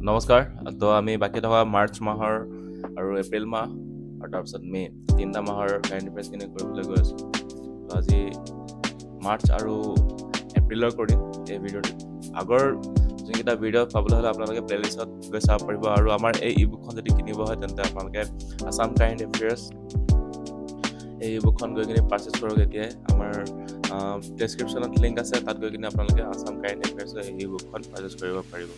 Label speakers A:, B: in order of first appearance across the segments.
A: নমস্কাৰ। তো আমি বাকী থকা মাৰ্চ মাহৰ আৰু এপ্ৰিল মাহ আৰু তাৰপিছত মে' তিনিটা মাহৰ কাৰেণ্ট এফেয়াৰ্ছখিনি কৰিবলৈ গৈ আছোঁ। তো আজি মাৰ্চ আৰু এপ্ৰিলৰ কৰিম এই ভিডিঅ'টো। আগৰ যোনকেইটা ভিডিঅ' পাবলৈ হ'লে আপোনালোকে প্লেলিষ্টত গৈ চাব পাৰিব, আৰু আমাৰ এই ই বুকখন যদি কিনিব হয় তেন্তে আপোনালোকে আছাম কাৰেণ্ট এফেয়াৰ্ছ এই ই বুকখন গৈ কিনে পাৰ্চেছ কৰক। এতিয়াই আমাৰ ডেছক্ৰিপশ্যনত লিংক আছে, তাত গৈ কিনে আপোনালোকে আছাম কাৰেণ্ট এফেয়াৰ্ছৰ এই ই বুকখন পাৰ্চেছ কৰিব পাৰিব।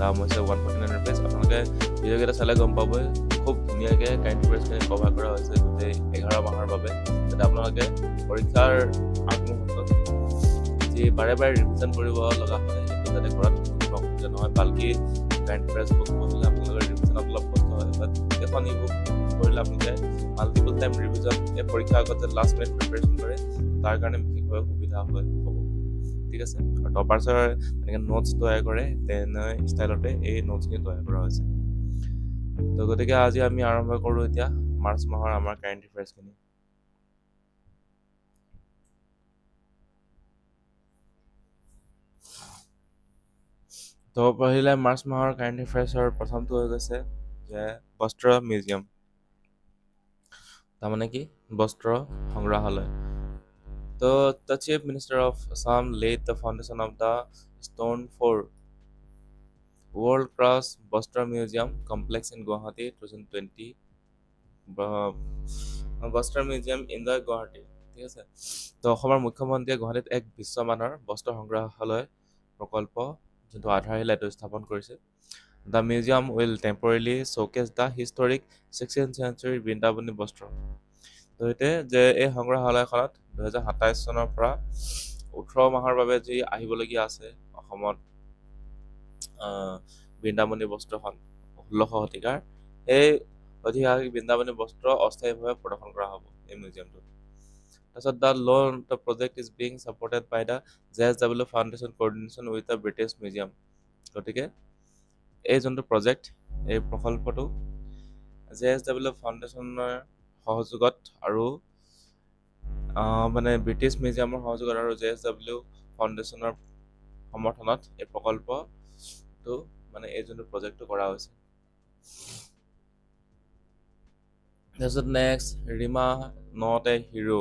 A: দাম হৈছে 149 ৰুপিজ। আপোনালোকে ভিডিঅ'কেইটা চালে গম পাবই, খুব ধুনীয়াকৈ কাৰেণ্ট এফেয়াৰ্ছখিনি কভাৰ কৰা হৈছে গোটেই 11 মাহৰ বাবে, যাতে আপোনালোকে পৰীক্ষাৰ আগমুহূৰ্তত যি বাৰে বাৰে ৰিভিজন কৰিব লগা হয় সেইটো যাতে ঘৰত অসুবিধা নহয়। বাল্কি কাৰেণ্ট এফেয়াৰ্ছ বুক পঢ়িলে আপোনালোকৰ ৰিভিজনত অলপ কষ্ট হয়, বাট এখন ই বুক কৰিলে আপোনালোকে মাল্টিপল টাইম ৰিভিজন এই পৰীক্ষাৰ আগত যে লাষ্ট মিনিট প্ৰিপাৰেশ্যন কৰে তাৰ কাৰণে বিশেষভাৱে সুবিধা হয় হ'ব। ঠিক আছে, আৰু টপাৰ্ছৰ এনেকৈ নোটছ তৈয়াৰ কৰে তেনে ষ্টাইলতে এই নোটছখিনি তৈয়াৰ কৰা হৈছে। তো গতিকে আজি আমি আৰম্ভ কৰোঁ এতিয়া মাৰ্চ মাহৰ আমাৰ কাৰেণ্ট এফেয়াৰ্ছখিনি। তো পঢ়িলে মাৰ্চ মাহৰ কাৰেণ্ট এফেয়াৰ্ছৰ প্ৰথমটো হৈ গৈছে যে বস্ত্ৰ মিউজিয়াম, তাৰমানে কি বস্ত্ৰ সংগ্ৰহালয়। তো the chief minister of Assam laid the foundation of the stone for world class বস্ত্ৰ মিউজিয়াম কমপ্লেক্স ইন গুৱাহাটী 2020 বস্ত্ৰ মিউজিয়াম ইন দ্য গুৱাহাটী। ঠিক আছে, তো অসমৰ মুখ্যমন্ত্ৰীয়ে গুৱাহাটীত এক বিশ্বমানৰ বস্ত্ৰ সংগ্ৰহালয় প্ৰকল্প যোনটো আধাৰশিলা এইটো স্থাপন কৰিছে। The museum will temporarily showcase the historic 16th century Vrindavani Vastra. তো এতিয়া যে এই সংগ্ৰহালয়খনত 2027 চনৰ পৰা 18 মাহৰ বাবে যি আহিবলগীয়া আছে অসমত বৃন্দাবনী বস্ত্ৰখন 16শ শতিকাৰ, সেই ঐতিহাসিক বৃন্দাবনী বস্ত্ৰ অস্থায়ীভাৱে প্ৰদৰ্শন কৰা হ'ব এই মিউজিয়ামটোত। তাৰপিছত the project is being supported by the JSW foundation coordination with the British Museum. গতিকে এই যোনটো প্ৰজেক্ট, এই প্ৰকল্পটো JSW ফাউণ্ডেশ্যনৰ সহযোগত আৰু মানে ব্ৰিটিছ মিউজিয়ামৰ সহযোগত আৰু JSW ফাউণ্ডেশ্যনৰ সমৰ্থনত এই প্ৰকল্পটো মানে এই যোনটো প্ৰজেক্টটো কৰা হৈছে। তাৰপিছত next Rima not a hero.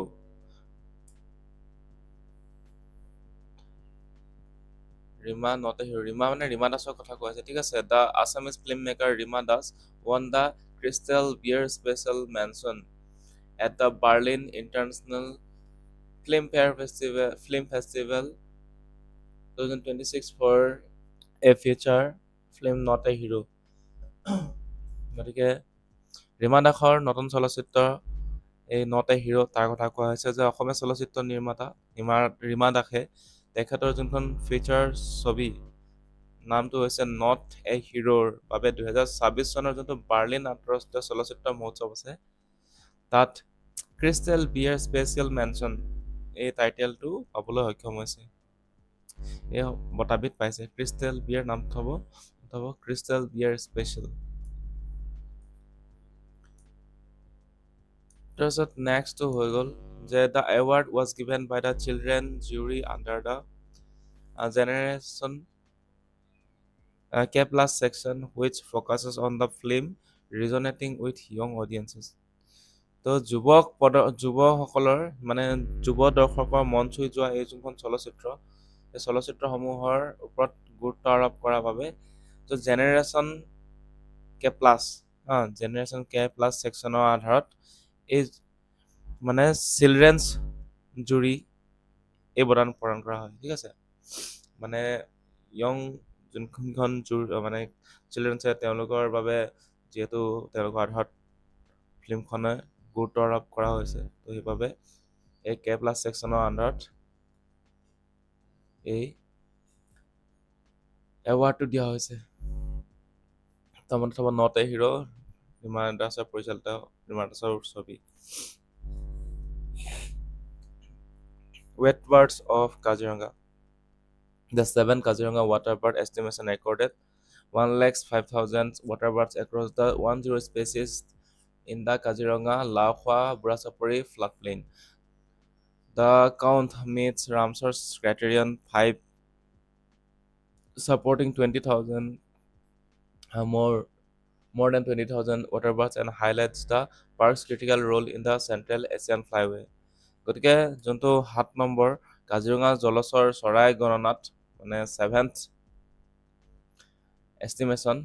A: Rima not a hero, Rima মানে ৰীমা দাসৰ কথা কৈ আছে। ঠিক আছে, the Assamese film maker Rima Das won the Crystal Beer Special Mention at the Berlin International Film Festival 2026 for a feature film Not a Hero। গতিকে ৰীমা দাসৰ নতুন চলচ্চিত্ৰ এই নট এ হিৰো, তাৰ কথা কোৱা হৈছে যে অসমীয়া চলচ্চিত্ৰ নিৰ্মাতা ৰীমা দাসে তেখেতৰ যোনখন ফিচাৰ ছবি নামটো হৈছে নট এ হিৰোৰ বাবে 2026 চনৰ যোনটো বাৰ্লিন আন্তঃৰাষ্ট্ৰীয় চলচ্চিত্ৰ মহোৎসৱ আছে তাত ক্ৰিষ্টেল বিয়াৰ স্পেচিয়েল মেনশ্যন এই টাইটেলটো পাবলৈ সক্ষম হৈছে। এই বঁটাবিধ পাইছে। ক্ৰিষ্টেল বিয়াৰ নামটো হ'ব ক্ৰিষ্টেল বিয়াৰ স্পেচিয়েল। তাৰপিছত নেক্সটটো হৈ গ'ল যে the award was given by the children jury under the generation K+ section which focuses on the film resonating with young audiences। তো যুৱসকলৰ মানে যুৱ দৰ্শকৰ মন চুই যোৱা এই যোনখন চলচ্চিত্ৰ, এই চলচ্চিত্ৰসমূহৰ ওপৰত গুৰুত্ব আৰোপ কৰাৰ বাবে জেনেৰেশ্যন K+ ছেকশ্যনৰ আধাৰত এই মানে চিলড্ৰেনছ জুৰি এই বঁটা প্ৰদান কৰা হয়। ঠিক আছে, মানে য়ং যোনখন মানে চিলড্ৰেনছে তেওঁলোকৰ বাবে যিহেতু তেওঁলোকৰ আধাৰত ফিল্মখনে গুৰুত্ব আৰোপ কৰা হৈছে, তো সেইবাবে এই K+ ছেকশ্যনৰ আণ্ডাৰত এই এৱাৰ্ডটো দিয়া হৈছে। তাৰমানে নট এ হিৰো ৰীমা দাসে পৰিচালিত ৰীমা দাসৰ ছবি। Wetwords of Kaziranga. The 7 Kaziranga waterbird estimation recorded 105,000 waterbirds across the 10 species in the Kaziranga Laokwa Burasapuri floodplain. The count meets Ramsar's criterion 5, supporting 20,000 more than 20,000 waterbirds and highlights the park's critical role in the Central Asian Flyway. গতিকে যোনটো 7 number Kaziranga জলচৰ চৰাই গণনাত মানে 7th estimation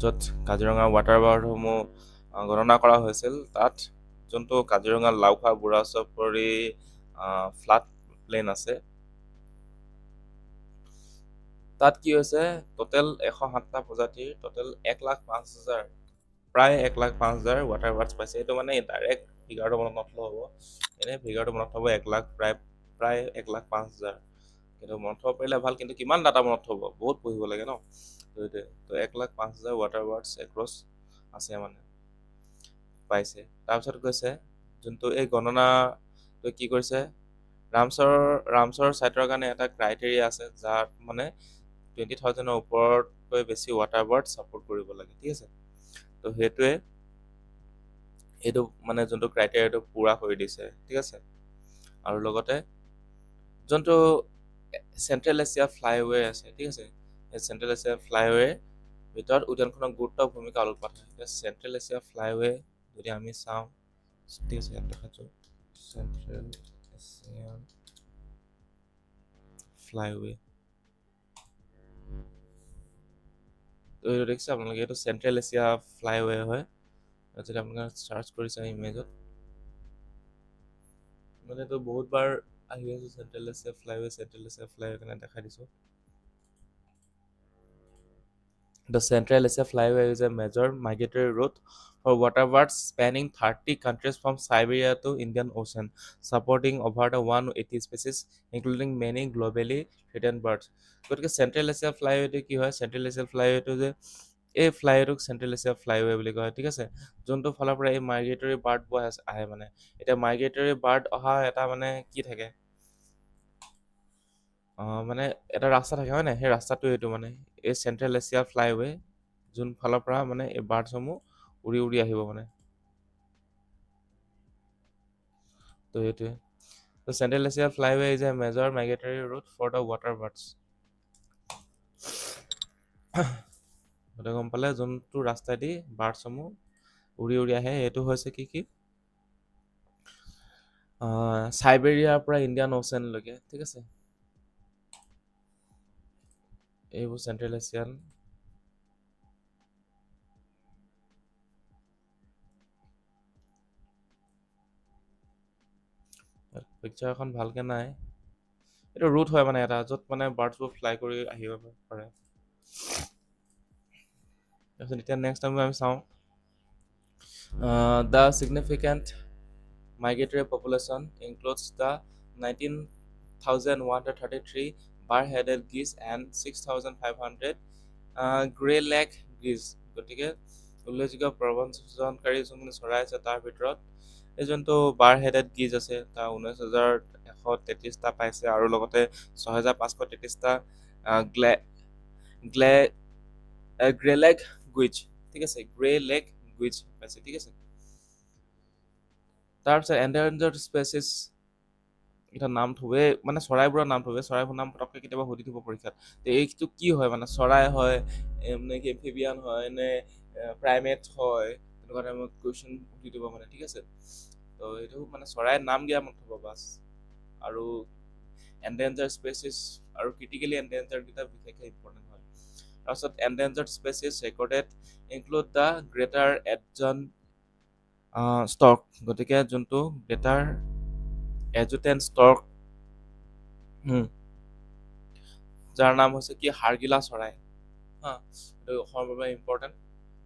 A: য'ত কাজিৰঙা ৱাটাৰবাৰ্ডসমূহ গণনা কৰা হৈছিল তাত যোনটো কাজিৰঙা লাউখোৱা বুঢ়া চপৰি ফ্লাড প্লেন আছে তাত কি হৈছে টোটেল 107টা প্ৰজাতিৰ টোটেল 1,05,000 প্ৰায় 1,05,000 ৱাটাৰবাৰ্ডছ পাইছে এইটো মানে ডাইৰেক্ট ফিগাৰটো মনত নথলেও হ'ব এনেই ফিগাৰটো মনত থ'ব 1 লাখ প্ৰায় 1,05,000 কিন্তু মনত থ'ব পাৰিলে ভাল কিন্তু কিমান ডাটা মনত থ'ব বহুত পঢ়িব লাগে ন তো এইটোৱে তো 1,05,000 ৱাটাৰবাৰ্ডছ এক্ৰছ আছে মানে পাইছে তাৰপিছত কৈছে যোনটো এই গণনাটো কি কৰিছে ৰামচৰ ছাইটৰ কাৰণে এটা ক্ৰাইটেৰিয়া আছে যাৰ মানে 20,000ৰ ওপৰতকৈ বেছি ৱাটাৰবাৰ্ড ছাপোৰ্ট কৰিব লাগে ঠিক আছে তো সেইটোৱে এইটো মানে যোনটো ক্ৰাইটেৰিয়াটো পূৰা কৰি দিছে ঠিক আছে আৰু লগতে যোনটো চেণ্ট্ৰেল এছিয়া ফ্লাইৱে আছে ঠিক আছে এই চেণ্ট্ৰেল এছিয়া ফ্লাইৱে ভিতৰত উদ্যানখনৰ গুৰুত্ব ভূমিকা অলপাত হয় এতিয়া চেণ্ট্ৰেল এছিয়া ফ্লাইৱে যদি আমি চাওঁ ঠিক আছে ইয়াত দেখাছোঁ চেণ্ট্ৰেল এছিয়ান ফ্লাইৱে তো এইটো দেখিছে আপোনালোকে এইটো চেণ্ট্ৰেল এছিয়া ফ্লাইৱে হয় যদি আপোনালোকে চাৰ্চ কৰিছে ইমেজত মানে এইটো বহুতবাৰ আহি আছে চেণ্ট্ৰেল এছিয়া ফ্লাইৱে কাৰণে দেখাই দিছোঁ The Central Asia Flyway is a major migratory route for waterbirds spanning 30 countries from Siberia to Indian Ocean, supporting over the 180 species, including many globally threatened birds. গতিকে চেণ্ট্ৰেল এছিয়া ফ্লাইৱেটো কি হয় central Asia ফ্লাইৱেটো যে এই ফ্লাইৱেটোক central Asia ফ্লাইৱে বুলি কয় ঠিক আছে যোনটো ফালৰ পৰা এই মাইগ্ৰেটৰী বাৰ্ডবোৰ আহে মানে এতিয়া মাইগ্ৰেটৰী বাৰ্ড অহা এটা মানে কি থাকে মানে এটা ৰাস্তা থাকে হয় নাই সেই ৰাস্তাটো এইটো মানে এই চেণ্ট্ৰেল এছিয়া ফ্লাইৱে যোন ফালৰ পৰা মানে এই বাৰ্ডছসমূহ উৰি উৰি আহিব মানে তো এইটোৱে তো Central Asia flyway is a major migratory route for the water birds গতিকে গম পালে যোনটো ৰাস্তাইদি বাৰ্ডছসমূহ উৰি উৰি আহে এইটো হৈছে কি চাইবেৰিয়াৰ পৰা ইণ্ডিয়ান অ'চেনলৈকে ঠিক আছে এইবোৰ চেণ্ট্ৰেল এছিয়ান পিকচাৰ এখন ভালকে নাই এইটো ৰুট হয় মানে এটা য'ত মানে বাৰ্ডছবোৰ ফ্লাই কৰি আহিব পাৰে তাৰপিছত এতিয়া নেক্সট টাইম আমি চাওঁ the চিগনিফিকেণ্ট migratory population includes the 19,133 bar-headed geese and 6,500 gray leg geese গতিকে উল্লেখযোগ্য প্ৰব্ৰজনকাৰী যোনখিনি চৰাই আছে তাৰ ভিতৰত এই যোনটো বাৰ হেডেড গিজ আছে তাৰ 19,133টা পাইছে আৰু লগতে 6,533টা গ্লে গ্লে গ্ৰে লেগ গুইজ ঠিক আছে গ্ৰে লেগ গুইজ পাইছে ঠিক আছে তাৰপিছত এন্ডেঞ্জাৰ্ড স্পেচিছ এটা নাম থবে মানে চৰাইবোৰৰ নাম থবে চৰাইবোৰ নাম পটককৈ কেতিয়াবা সুধি দিব পৰীক্ষাত এইটো কি হয় মানে চৰাই হয় নে কি এম্ফিবিয়ান হয় নে প্ৰাইমেট হয় তেনেকুৱা টাইমত কুৱেশ্যন সুধি দিব মানে ঠিক আছে তো এইটো মানে চৰাইৰ নাম দিয়া মত থ'ব বাছ আৰু এন্ডেঞ্জাৰ্ড স্পেচিছ আৰু ক্ৰিটিকেলি এন্ডেঞ্জাৰ্ডকেইটা বিশেষকৈ ইম্পৰ্টেণ্ট হয় তাৰপিছত endangered species recorded include the greater adjutant stork গতিকে যোনটো গ্ৰেটাৰ এজুটেন ষ্টক যাৰ নাম হৈছে কি হাৰগিলা চৰাই হা এইটো অসমৰ বাবে ইম্পৰ্টেণ্ট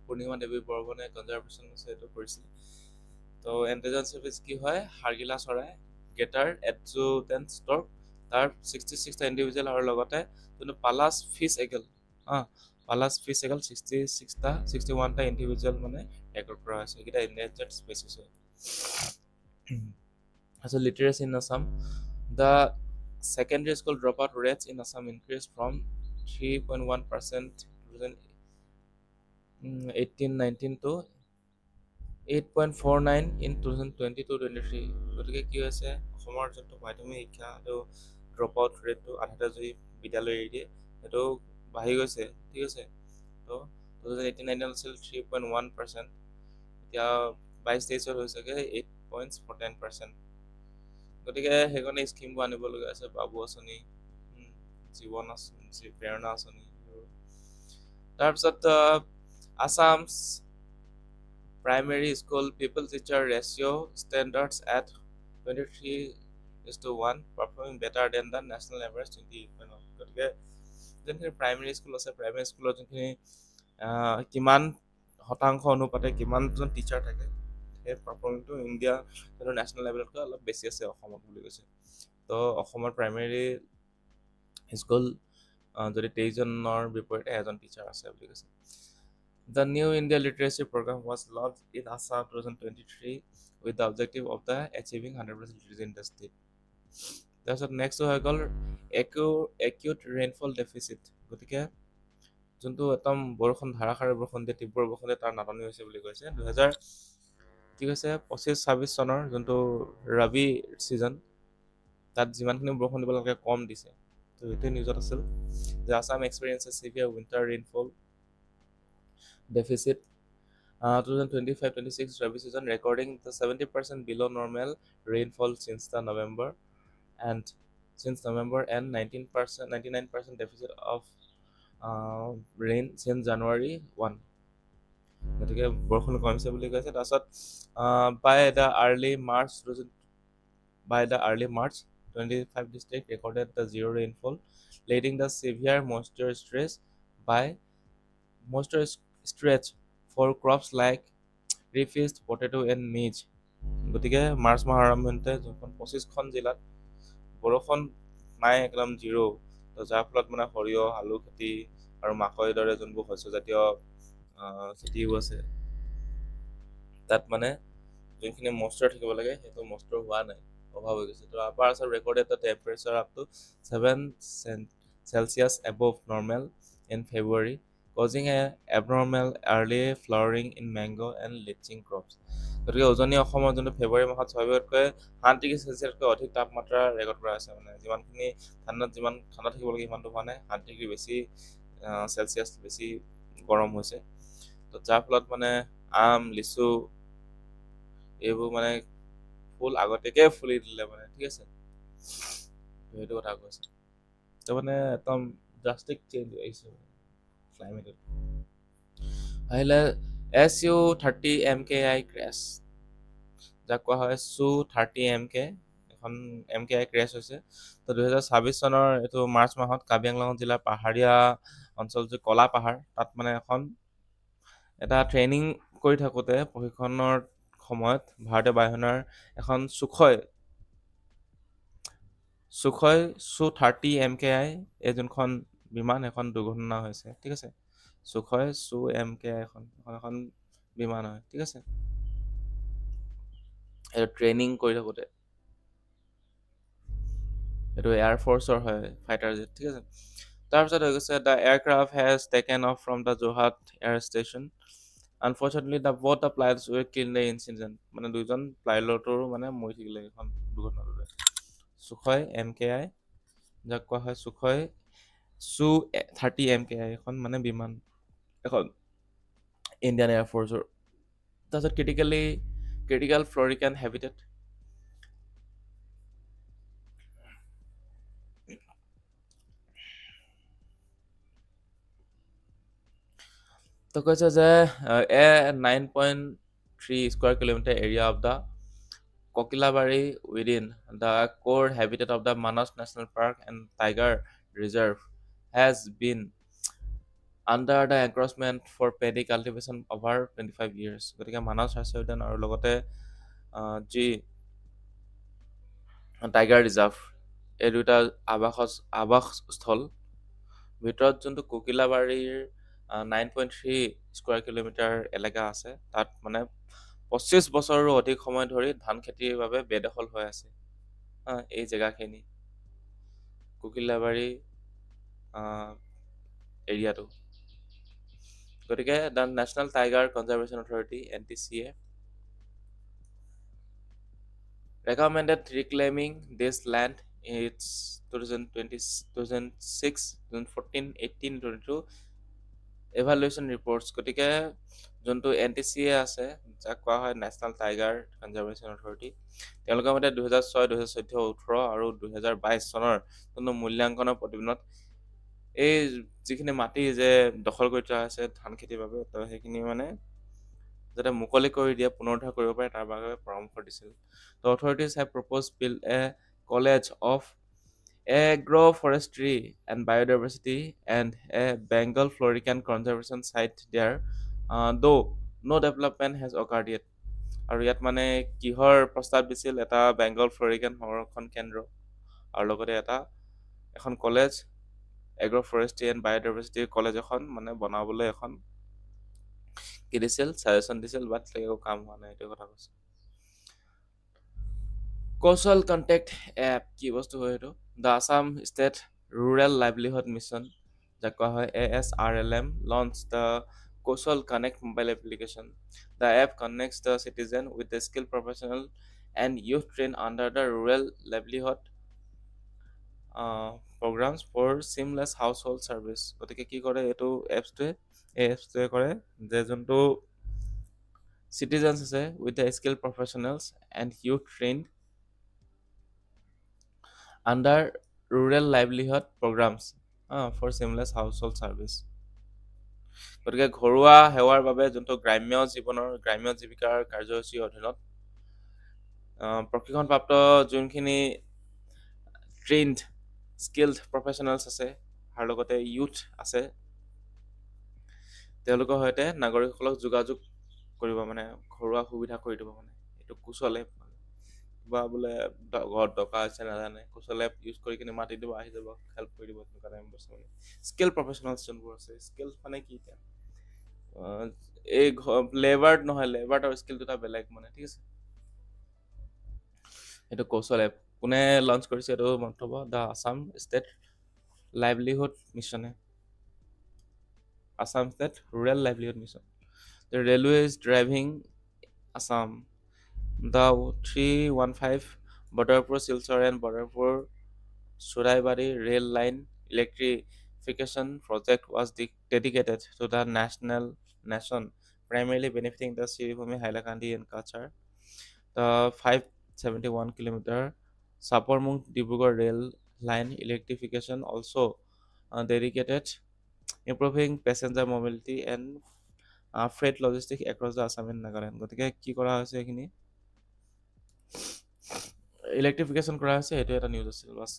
A: পূৰ্ণিমা দেৱী বৰগনে কনজাৰ্ভেশ্যন আছে এইটো কৰিছিলে তো এণ্টেজন চাৰ্ভিচ কি হয় হাৰগিলা চৰাই গ্ৰেটাৰ এডজুটেন ষ্টক তাৰ 66টা ইণ্ডিভিজুৱেল আৰু লগতে যোনটো Pallas fish eagle Pallas fish eagle 61টা ইণ্ডিভিজুৱেল মানে ৰেকৰ্ড কৰা হৈছে এইকেইটা এণ্ডেঞ্জাৰ্ড স্পেচিছ হয় তাৰপিছত literacy in Assam the secondary school dropout rates in Assam increased from 3.1% 2018-19 to 8.49 in 2022-23 গতিকে কি হৈছে অসমৰ যোনটো মাধ্যমিক শিক্ষা সেইটো ড্ৰপ আউট ৰেটটো আধাতে যদি বিদ্যালয় এৰি দিয়ে সেইটো বাঢ়ি গৈছে ঠিক আছে তো 2018-19 আছিল 3.1%, এতিয়া 22-23 হৈছেগে 8.10%। গতিকে সেইকাৰণে স্কিমবোৰ আনিব লগা আছে, বাবু আঁচনি, উম, জীৱন আঁচনি, প্ৰেৰণা আঁচনি এইবোৰ। তাৰপিছত Assam's primary school people teacher ratio standards at 23:1, performing better than the national average 28.1। গতিকে যোনখিনি প্ৰাইমেৰী স্কুল আছে, প্ৰাইমেৰী স্কুলত যোনখিনি কিমান শতাংশ অনুপাতে কিমানজন টিচাৰ থাকে, সেই পাৰফৰ্মিংটো ইণ্ডিয়া নেশ্যনেল লেভেলতকৈ অলপ বেছি আছে অসমত বুলি কৈছে। তো অসমৰ প্ৰাইমেৰী স্কুল যদি 23জনৰ বিপৰীতে এজন টিচাৰ আছে বুলি কৈছে। The New India Literacy Program was launched in Assam 2023 with the objective of the achieving 100% literacy in the state. তাৰপিছত নেক্সট হৈ গ'ল acute rainfall deficit। গতিকে যোনটো একদম বৰষুণ ধাৰাসাৰে বৰষুণ দিয়ে, তীব্ৰ বৰষুণ দিয়ে, তাৰ নাটনি হৈছে বুলি কৈছে। 2025-26 চনৰ যোনটো ৰবি ছিজন, তাত যিমানখিনি বৰষুণ দিব লাগে কম দিছে। তো এইটোৱে নিউজত আছিল যে Assam experience severe winter rainfall deficit 2025-26 Rabi season, recording the 70% below normal rainfall since November and 99% deficit of rain since January 1। গতিকে বৰষুণ কমিছে বুলি কৈছে। তাৰপিছত by the early March 25 district recorded the zero rainfall, leading the severe moisture stretch for crops like refused potato and maize। গতিকে March মাহৰ আৰম্ভণিতে যোনখন 25খন জিলাত বৰষুণ নাই, একদম জিৰ'। তো যাৰ ফলত মানে সৰিয়হ, আলু খেতি আৰু মাকৈ দৰে যোনবোৰ শস্যজাতীয় খেতিবোৰ আছে, তাত মানে যোনখিনি মইশ্চাৰ থাকিব লাগে সেইটো মইশ্চাৰ হোৱা নাই, অভাৱ হৈ গৈছে। তো upper Assam recorded the temperature up to 7 Celsius above normal in February, causing a abnormal early flowering in mango and lychee crops। গতিকে উজনি অসমত যোনটো ফেব্ৰুৱাৰী মাহত স্বাভাৱিকতকৈ 7 ডিগ্ৰী চেলছিয়াছতকৈ অধিক তাপমাত্ৰা ৰেকৰ্ড কৰা হৈছে। মানে যিমানখিনি যিমান ঠাণ্ডা থাকিব লাগে সিমানটো হোৱা নাই, 7 ডিগ্ৰী বেছি চেলছিয়াছ বেছি গৰম হৈছে। তো যাৰ ফলত মানে আম, লিচু এইবোৰ মানে ফুল আগতীয়াকৈ ফুলি দিলে মানে, ঠিক আছে। সেইটো কথা কৈছে। তো মানে একদম ড্ৰাষ্টিক চেঞ্জ আহিছে ক্লাইমেটত। আহিলে SU-30 MKI ক্ৰেছ, যাক কোৱা হয় SU-30 MK, এখন MKI ক্ৰেছ হৈছে। তো 2026 চনৰ এইটো মাৰ্চ মাহত কাৰ্বি আংলং জিলাৰ পাহাৰীয়া অঞ্চল যে কলা পাহাৰ, তাত মানে এটা ট্ৰেইনিং কৰি থাকোঁতে প্ৰশিক্ষণৰ সময়ত ভাৰতীয় বায়ুসেনাৰ এখন Sukhoi Su-30 MKI এই যোনখন বিমান, এখন দুৰ্ঘটনা হৈছে, ঠিক আছে। Sukhoi Su-MKI এখন বিমান হয়, ঠিক আছে। এইটো ট্ৰেইনিং কৰি থাকোঁতে, এইটো এয়াৰফ'ৰ্চৰ হয়, ফাইটাৰ জেট, ঠিক আছে। তাৰপিছত হৈ গৈছে the aircraft has taken of from the Jorhat air station. Unfortunately both the pilots were killed in the incident। মানে দুজন পাইলটৰো মানে মৰি থাকিলে এইখন দুৰ্ঘটনাটোতে। Sukhoi MKI, যাক কোৱা হয় Su-30 MKI, এখন মানে বিমান, এখন ইণ্ডিয়ান এয়াৰফ'ৰ্চৰ। তাৰপিছত ক্ৰিটিকেল ফ্লৰিকান হেবিটেট। তো কৈছে যে 9.3 square kilometre area of the Kokilabari within the core habitat of the Manas National Park and Tiger Reserve has been under the encroachment for paddy cultivation over 25 years। গতিকে মানস ৰাষ্ট্ৰীয় উদ্যান আৰু লগতে যি tiger reserve, এই দুটা আৱাসস্থল ভিতৰত যোনটো কোকিলাবাৰীৰ 9.3 স্কোয়াৰ কিলোমিটাৰ এলেকা আছে, তাত মানে 25 বছৰৰো অধিক সময় ধৰি ধান খেতিৰ বাবে বেদখল হৈ আছে এই জেগাখিনি, কোকিলাবাৰী এৰিয়াটো। গতিকে the national tiger conservation authority NTCA recommended reclaiming this land in its 2006, 2014, 18, 22 evaluation reports, গতিকে যোনটো NTCA আছে, যাক কোৱা হয় নেশ্যনেল টাইগাৰ কনজাৰ্ভেশ্যন অথৰিটি, তেওঁলোকৰ মতে 2006, 2014, 2018 আৰু 2022 চনৰ যোনটো মূল্যাংকনৰ প্ৰতিবেদনত এই যিখিনি মাটি যে দখল কৰি থোৱা আছে ধান খেতিৰ বাবে, তো সেইখিনি মানে যাতে মুকলি কৰি দিয়ে, পুনৰুদ্ধাৰ কৰিব পাৰে, তাৰ বাবে পৰামৰ্শ দিছিল। The authorities have proposed build a college of agroforestry and biodiversity and a Bengal florican conservation site there, though no development has occurred yet. আৰু ইয়াত মানে কিহৰ প্ৰস্তাৱ দিছিল, এটা বেংগল ফ্লৰিকান সংৰক্ষণ কেন্দ্ৰ আৰু লগতে এখন college, agro forestry and biodiversity college এখন মানে বনাবলৈ এখন কি দিছিল, ছাজেশ্যন দিছিল, বাট একো কাম হোৱা নাই, এইটো কথা কৈছে। কৌশল কণ্টেক্ট এপ কি বস্তু হয় এইটো? The Assam state rural livelihood mission, যাক কোৱা হয় ASRLM, launch the Kaushal connect mobile application. The app connects the citizen with the skill professional and youth train under the rural livelihood programs for seamless household service. গতিকে কি কৰে এইটো এপছটোৱে? এই এপছটোৱে কৰে যে যোনটো চিটিজেনছ আছে with the skill professionals and youth train under rural livelihood programs for seamless household service. গতিকে ঘৰুৱা সেৱাৰ বাবে যোনটো গ্ৰাম্য জীৱিকাৰ কাৰ্যসূচীৰ অধীনত প্ৰশিক্ষণপ্ৰাপ্ত যোনখিনি ট্ৰেইনড স্কিলড প্ৰফেশ্যনেলছ আছে আৰু লগতে ইউথ আছে, তেওঁলোকৰ সৈতে নাগৰিকসকলক যোগাযোগ কৰিব, মানে ঘৰুৱা সুবিধা কৰি দিব। মানে এইটো কুশল এপ, বা বোলে ঘৰত দৰকাৰ হৈছে নাজানে, কুশল এপ ইউজ কৰি কিনে মাতি দিব, আহি যাব, হেল্প কৰি দিব, তেনেকুৱা টাইম বস্তু। মানে স্কিল প্ৰফেশ্যনেলছ যোনবোৰ আছে, স্কিল মানে কি এতিয়া এই লেবাৰ্ড নহয়, লেবাৰ্ড আৰু স্কিল দুটা বেলেগ মানে, ঠিক আছে। এইটো কৌশল এপ কোনে লঞ্চ কৰিছে? এইটো মন্তব্য দ্য আছাম ষ্টেট লাইভলিহুড মিছনে, Assam state rural livelihood mission. The railway is driving Assam. The 315 Badarpur Silchar and Badarpur Suraibari rail line electrification project was dedicated to the nation, primarily benefiting the Siribhumi, Hailakandi, and Kachar. The 571-kilometer Saparmung Dibrugarh rail line electrification also dedicated improving passenger mobility and Fred logistic across the Assam and Nagaland. গতিকে কি কৰা হৈছে, এইখিনি electrification কৰা হৈছে, সেইটো এটা news আছিল bus.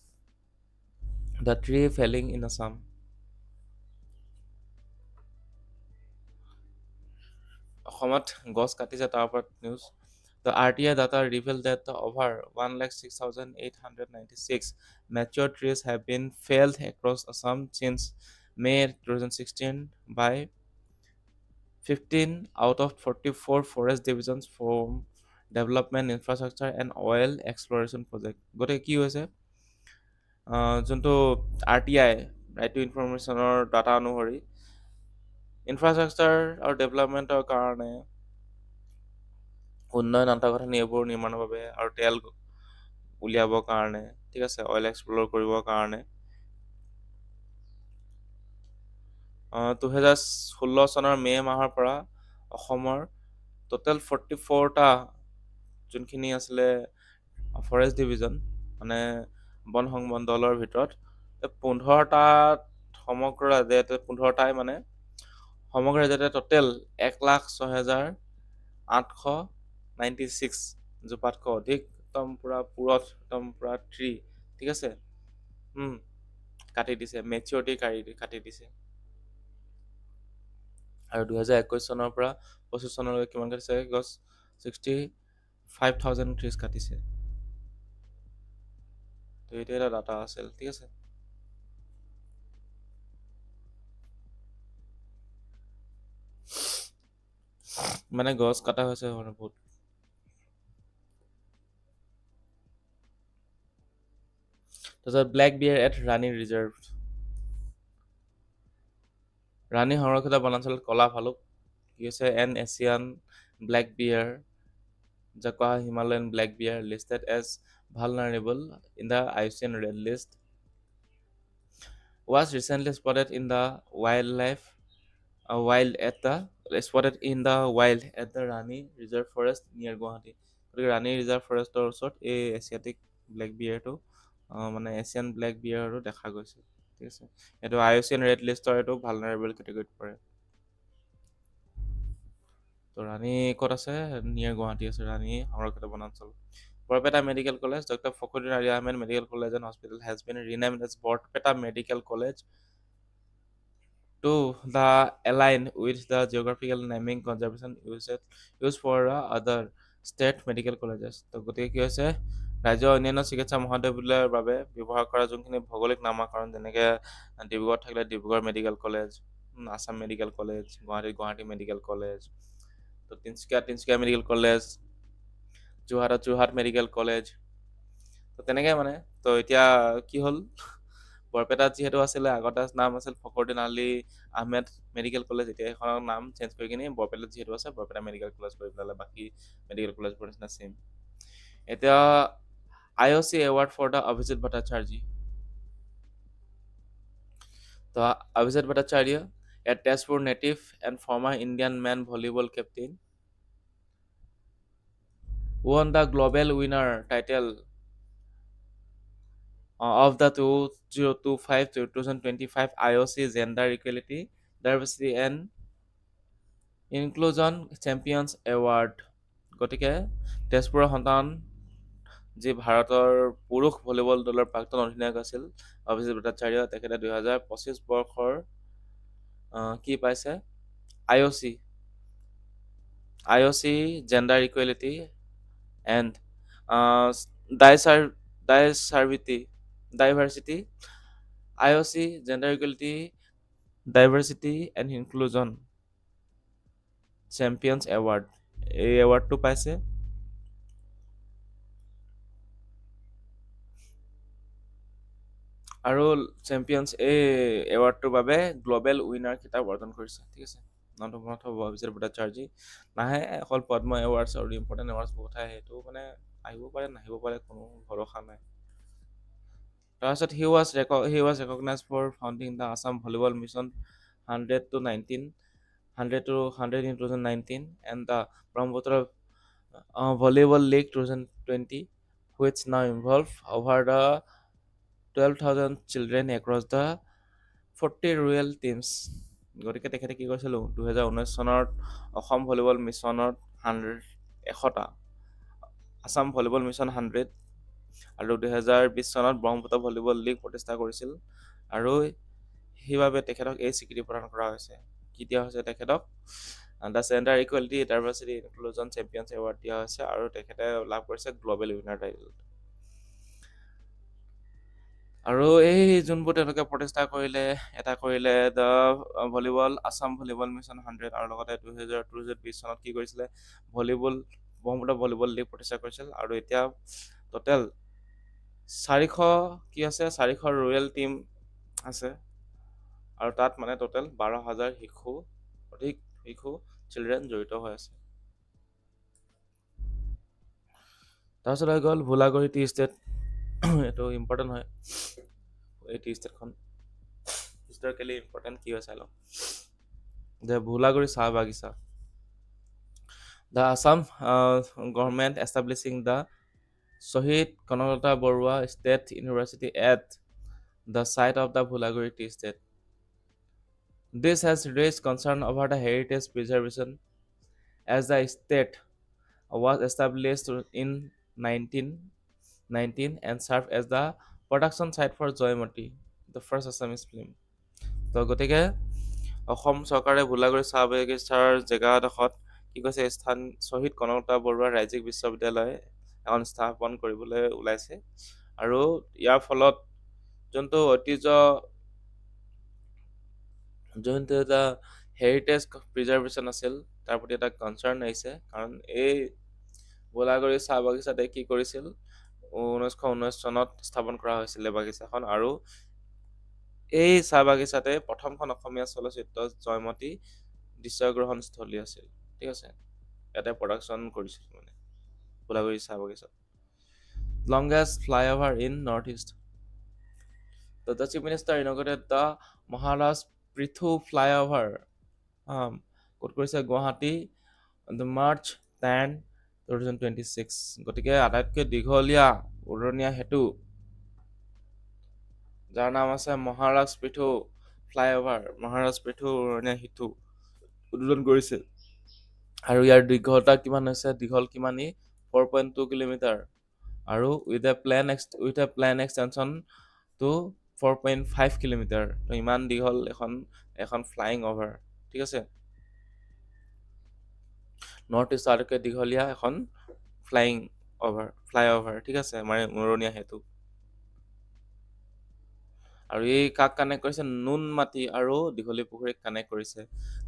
A: The tree felling in Assam, অসমত গছ কাটিছে, তাৰ ওপৰত news. The RTI data revealed that over 106,896 mature trees have been felled across Assam since May 2016 by 15 out of 44 forest divisions from development, infrastructure and oil exploration project. গতিকে কি হৈছে, যোনটো RTI right to ইনফৰমেশ্যনৰ data অনুসৰি infrastructure আৰু ডেভেলপমেণ্টৰ কাৰণে, উন্নয়ন আন্তঃগাঁথনি এইবোৰ নিৰ্মাণৰ বাবে আৰু তেল উলিয়াবৰ কাৰণে, ঠিক আছে, অইল এক্সপ্ল'ৰ কৰিবৰ কাৰণে 2016 চনৰ মে' মাহৰ পৰা অসমৰ টোটেল 44টা যোনখিনি আছিলে ফৰেষ্ট ডিভিজন, মানে বন সংমণ্ডলৰ ভিতৰত 15টাত সমগ্ৰ ৰাজ্যতে 15টাই মানে সমগ্ৰ ৰাজ্যতে টোটেল 1,06,896 জোপাতকৈ অধিক একদম পুৰা পুৰঠ, একদম পুৰা ট্ৰী, ঠিক আছে, কাটি দিছে, মেচিয়ৰিটি কাটি দিছে। আৰু 2021 চনৰ পৰা 25 চনলৈকে কিমান কাটিছে গছ? 65,000 ট্ৰিজ কাটিছে। তো এইটো এটা ডাটা আছিল, ঠিক আছে। মানে গছ কটা হৈছে বহুত। তাৰপিছত ব্লেক বিয়াৰ এট ৰাণী ৰিজাৰ্ভ, ৰাণী সংৰক্ষিত বনাঞ্চলত কলা ভালুক কি হৈছে? এন এছিয়ান ব্লেক বিয়াৰ, যাক কোৱা হয় Himalayan black bear, listed as vulnerable in the IUCN Red List, was recently spotted in the wildlife wild at the spotted in the wild at the Rani Reserve Forest near Guwahati. গতিকে ৰাণী reserve ফৰেষ্টৰ ওচৰত এই Asiatic black বিয়াৰটো মানে Asian black বিয়াৰটো দেখা গৈছে। ঠিক আছে, এইটো IUCN ৰেড লিষ্টৰ এইটো ভালনাৰেবল কেটেগৰীত পৰে। তো ৰাণী ক'ত আছে? নিয়াৰ গুৱাহাটী আছে ৰাণী সংৰক্ষিত বনাঞ্চল। Barpeta medical college, doctor Fakhruddin Ali Ahmed medical college and hospital has been renamed as Barpeta medical college to the align with the geographical naming conservation used for other state medical colleges. তো গতিকে কি হৈছে, ৰাজ্যৰ অন্যান্য চিকিৎসা মহাবিদ্যালয়ৰ বাবে ব্যৱহাৰ কৰা যোনখিনি ভৌগোলিক নামাকৰণ, যেনেকৈ ডিব্ৰুগড়ত থাকিলে Dibrugarh medical college, Assam medical college, Guwahati medical college, তো Tinsukia medical college, Jorhat medical college, তো তেনেকৈ মানে। তো এতিয়া কি হ'ল, বৰপেটাত যিহেতু আছিলে আগতে নাম আছিল ফখৰুদ্দিন আলি আহমেদ মেডিকেল কলেজ, এতিয়া সেইখনৰ নাম চেঞ্জ কৰি কিনে বৰপেটাত যিহেতু আছে বৰপেটা মেডিকেল কলেজ কৰি পেলালে, বাকী মেডিকেল কলেজবোৰ নিচিনা চেম। এতিয়া IOC award for the Abhijit Bhattacharya. তো Abhijit Bhattacharya, a Tezpur native and former Indian man volleyball captain, won the global winner title of the 2025 IOC Gender Equality, Diversity and Inclusion Champions Award। গতিকে তেজপুৰৰ সন্তান যি ভাৰতৰ পুৰুষ ভলীবল দলৰ প্ৰাক্তন অধিনায়ক আছিল অভিজিত ভট্টাচাৰ্য, তেখেতে 2025 বৰ্ষৰ কি পাইছে, IOC gender equality and diversity IOC gender equality diversity and inclusion champions award, এই এৱাৰ্ডটো পাইছে। আৰু চেম্পিয়নছ এই এৱাৰ্ডটোৰ বাবে গ্ল'বেল উইনাৰ খিতাপ অৰ্জন কৰিছে। ঠিক আছে, নৰ্থ অভিজিত ভট্টাচাৰ্য নাহে, অকল পদ্ম এৱাৰ্ডছ আৰু ইম্পৰ্টেণ্ট এৱাৰ্ডছ বহুত আহে, সেইটো মানে আহিব পাৰে নাহিব পাৰে, কোনো ভৰসা নাই। তাৰপিছত he was recognise for founding the Assam volleyball mission 100 to 19 100 in 2019 and the Brahmaputra Volleyball League 2020, which now involve over the 12,000 children across the 40 rural teams। গতিকে তেখেতে কি কৈছিল, 2019 চনত অসম ভলীবল মিছনত 100টা, আছাম ভলীবল মিছন 100, আৰু 2020 চনত ব্ৰহ্মপুত্ৰ ভলীবল লীগ প্ৰতিষ্ঠা কৰিছিল, আৰু সেইবাবে তেখেতক এই স্বীকৃতি প্ৰদান কৰা হৈছে। কি দিয়া হৈছে তেখেতক? The gender equality diversity inclusion champions award দিয়া হৈছে, আৰু তেখেতে লাভ কৰিছে গ্ল'বেল উইনাৰ টাইটেল। আৰু এই যোনবোৰ তেওঁলোকে প্ৰতিষ্ঠা কৰিলে, এটা কৰিলে the volleyball Assam volleyball mission 100, আৰু লগতে 2020 চনত কি কৰিছিলে, ব্ৰহ্মপুত্ৰ ভলীবল লীগ প্ৰতিষ্ঠা কৰিছিল, আৰু এতিয়া টোটেল 400 ৰুৰেল টিম আছে, আৰু তাত মানে টোটেল 12,000 অধিক শিশু চিলড্ৰেন জড়িত হৈ আছে। তাৰপিছত হৈ গ'ল ভোলাগড়ি টি ষ্টেট। এইটো ইম্পৰ্টেণ্ট হয়, এই টি ষ্টেটখন হিষ্টৰিকেলি ইম্পৰ্টেণ্ট কি হয় চাই লওঁ, যে ভোলাগড়ি চাহ বাগিচা। The Assam government establishing the Shahid Kanaklata Barua state university at the site of the Bhulaguri tea estate. This has raised concern over the heritage preservation, as the estate was established in 1919 and served as the production site for Joymati, the first Assamese film। তো গতিকে অসম চৰকাৰে ভোলাগড়ি চাহ বাগিচাৰ জেগাডোখৰত কি কৈছে, শ্বহীদ কনকলতা বৰুৱা ৰাজ্যিক বিশ্ববিদ্যালয় এখন স্থাপন কৰিবলৈ ওলাইছে, আৰু ইয়াৰ ফলত যোনটো এটা হেৰিটেজ প্ৰিজাৰ্ভেশ্যন আছিল, তাৰ প্ৰতি এটা কনচাৰ্ণ আহিছে, কাৰণ এই ভোলাগড়ি চাহ বাগিচাতে কি কৰিছিল, 1919 চনত স্থাপন কৰা হৈছিলে বাগিচাখন, আৰু এই চাহ বাগিচাতে প্ৰথমখন অসমীয়া চলচ্চিত্ৰ জয়মতী দৃশ্যগ্ৰহণস্থলী আছিল। ঠিক আছে, ইয়াতে প্ৰডাকশ্যন কৰিছিল মানে ভোলাগড়ি চাহ বাগিচাত। Longest flyover in north east. The Chief Minister inaugurated the Maharaj Prithu flyover ক'ত কৰিছে গুৱাহাটী মাৰ্চ 10 2026 গতিকে আটাইতকৈ দীঘলীয়া উৰণীয়া সেতু যাৰ নাম আছে মহাৰাজ পৃথু ফ্লাইঅভাৰ মহাৰাজ পৃথু উৰণীয়া সেতু উদ্বোধন কৰিছে আৰু ইয়াৰ দীঘল কিমানি 4.2 কিলোমিটাৰ আৰু with a plain extension to 4.5 kilometre তো ইমান দীঘল এখন ফ্লাইং অভাৰ ঠিক আছে নৰ্থ ইষ্ট আটাইতকৈ দীঘলীয়া এখন ফ্লাইঅভাৰ ঠিক আছে মানে উৰণীয়া সেতু আৰু এই কাক কানেক্ট কৰিছে নুনমাটি আৰু দীঘলী পুখুৰীক কানেক্ট কৰিছে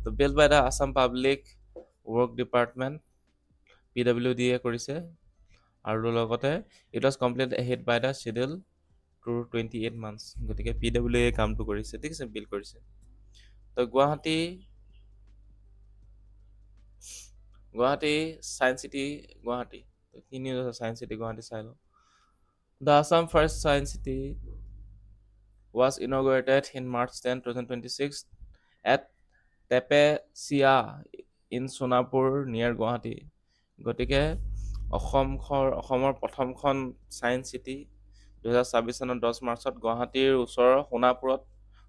A: তো build by the Assam public work department PWD এ কৰিছে আৰু লগতে it was complete ahead by the schedule to 28 months গতিকে PWD এ কামটো কৰিছে ঠিক আছে বিল্ড কৰিছে তো গুৱাহাটী ছায়েন্স চিটি গুৱাহাটী কি নিউজ আছে ছায়েন্স চিটি গুৱাহাটী চাই লওঁ the Assam first science city was inaugurated in March 10, 2026 at Tepesia in Sonapur নিয়াৰ গুৱাহাটী গতিকে অসমৰ প্ৰথমখন ছায়েন্স চিটি 2026 চনৰ 10 মাৰ্চত গুৱাহাটীৰ ওচৰৰ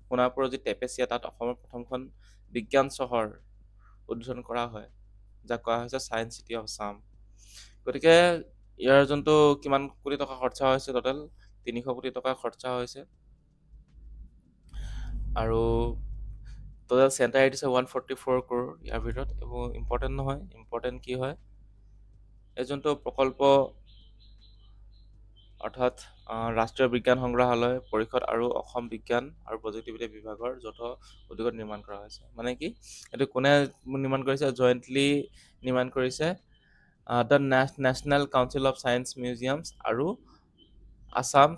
A: সোণাপুৰৰ যি টেপেচিয়া তাত অসমৰ প্ৰথমখন বিজ্ঞান চহৰ উদ্বোধন কৰা হয় যাক কোৱা হৈছে ছায়েন্স চিটি অফ আছাম গতিকে ইয়াৰ যোনটো কিমান কোটি টকা খৰচা হৈছে টোটেল 300 কোটি টকা খৰচা হৈছে আৰু টোটেল চেণ্টাৰ দিছে 144 crore ইয়াৰ ভিতৰত এইবোৰ ইম্পৰ্টেণ্ট নহয় ইম্পৰ্টেণ্ট কি হয় এই যোনটো প্ৰকল্প অৰ্থাৎ ৰাষ্ট্ৰীয় বিজ্ঞান সংগ্ৰহালয় পৰিষদ আৰু অসম বিজ্ঞান আৰু প্ৰযুক্তিবিদ্যা বিভাগৰ যৌথ উদ্যোগত নিৰ্মাণ কৰা হৈছে মানে কি এইটো কোনে নিৰ্মাণ কৰিছে জইণ্টলি নিৰ্মাণ কৰিছে the national council of science museums আৰু Assam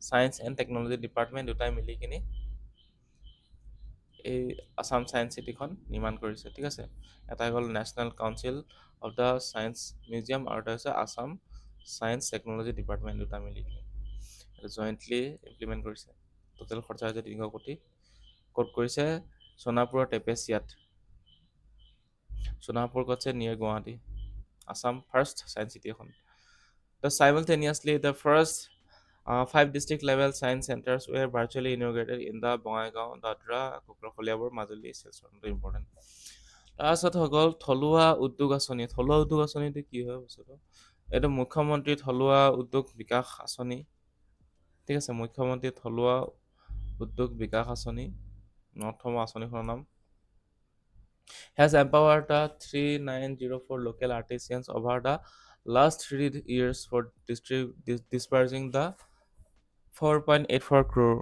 A: science and technology department দুটাই মিলি কিনি এই আছাম ছায়েন্স চিটিখন নিৰ্মাণ কৰিছে ঠিক আছে এটা হ'ল national council of the science museum আৰু এটা হৈছে আছাম ছায়েন্স টেকনলজি ডিপাৰ্টমেণ্ট দুটা মিলি জইণ্টলি ইমপ্লিমেণ্ট কৰিছে টোটেল খৰচা হৈছে 300 কোটি ক'ত কৰিছে সোণাপুৰৰ টেপেচিয়াত সোণাপুৰ ক'তছে নিয়াৰ Guwahati Assam first science city এখন তো simultaneously the first 5 district level science centers were virtually inaugurated in the Bongaigaon, Dadra, Kokrokoliabor, Majuli, Silchar. Important. তাৰপিছত হৈ গ'ল থলুৱা উদ্যোগ আঁচনিটো কি হয় বস্তুটো এইটো মুখ্যমন্ত্ৰী থলুৱা উদ্যোগ বিকাশ আঁচনি ঠিক আছে মুখ্যমন্ত্ৰী থলুৱা উদ্যোগ বিকাশ আঁচনি নৰ্থম আঁচনিখনৰ নাম has empowered the 3904 local artisans over the last 3 years for dispersing the 4.84 crore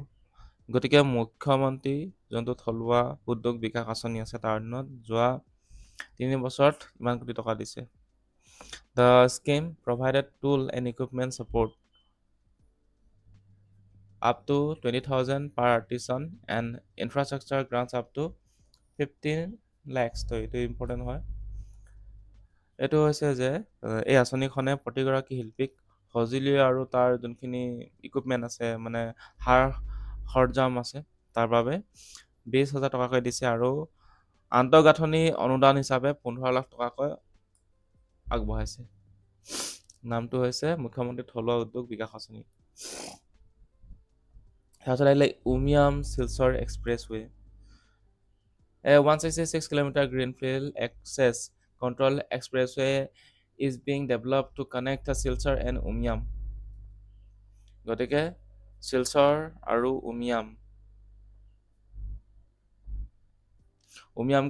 A: গতিকে মুখ্যমন্ত্ৰী যোনটো থলুৱা উদ্যোগ বিকাশ আঁচনি আছে তাৰ অধীনত যোৱা 3 বছৰত ইমান কোটি টকা দিছে The scheme provided tool and equipment support up to 20,000 per artisan and infrastructure grants up to 15 lakhs তো এইটো ইম্পৰ্টেণ্ট হয় এইটো হৈছে যে এই আঁচনিখনে প্ৰতিগৰাকী শিল্পীক সঁজুলি আৰু তাৰ যোনখিনি ইকুইপমেণ্ট আছে মানে সৰঞ্জাম আছে তাৰ বাবে 20,000 টকাকৈ দিছে আৰু আন্তঃগাঁথনি অনুদান হিচাপে 15 লাখ টকাকৈ আগবঢ়াইছে নামটো হৈছে মুখ্যমন্ত্ৰী থলুৱা উদ্যোগ বিকাশ আঁচনি তাৰপিছত আহিলে Umiam Silchar expressway A 166 kilometer greenfield access control expressway is being developed to connect the Silchar and Umiam. গতিকে শিলচৰ আৰু উমিয়াম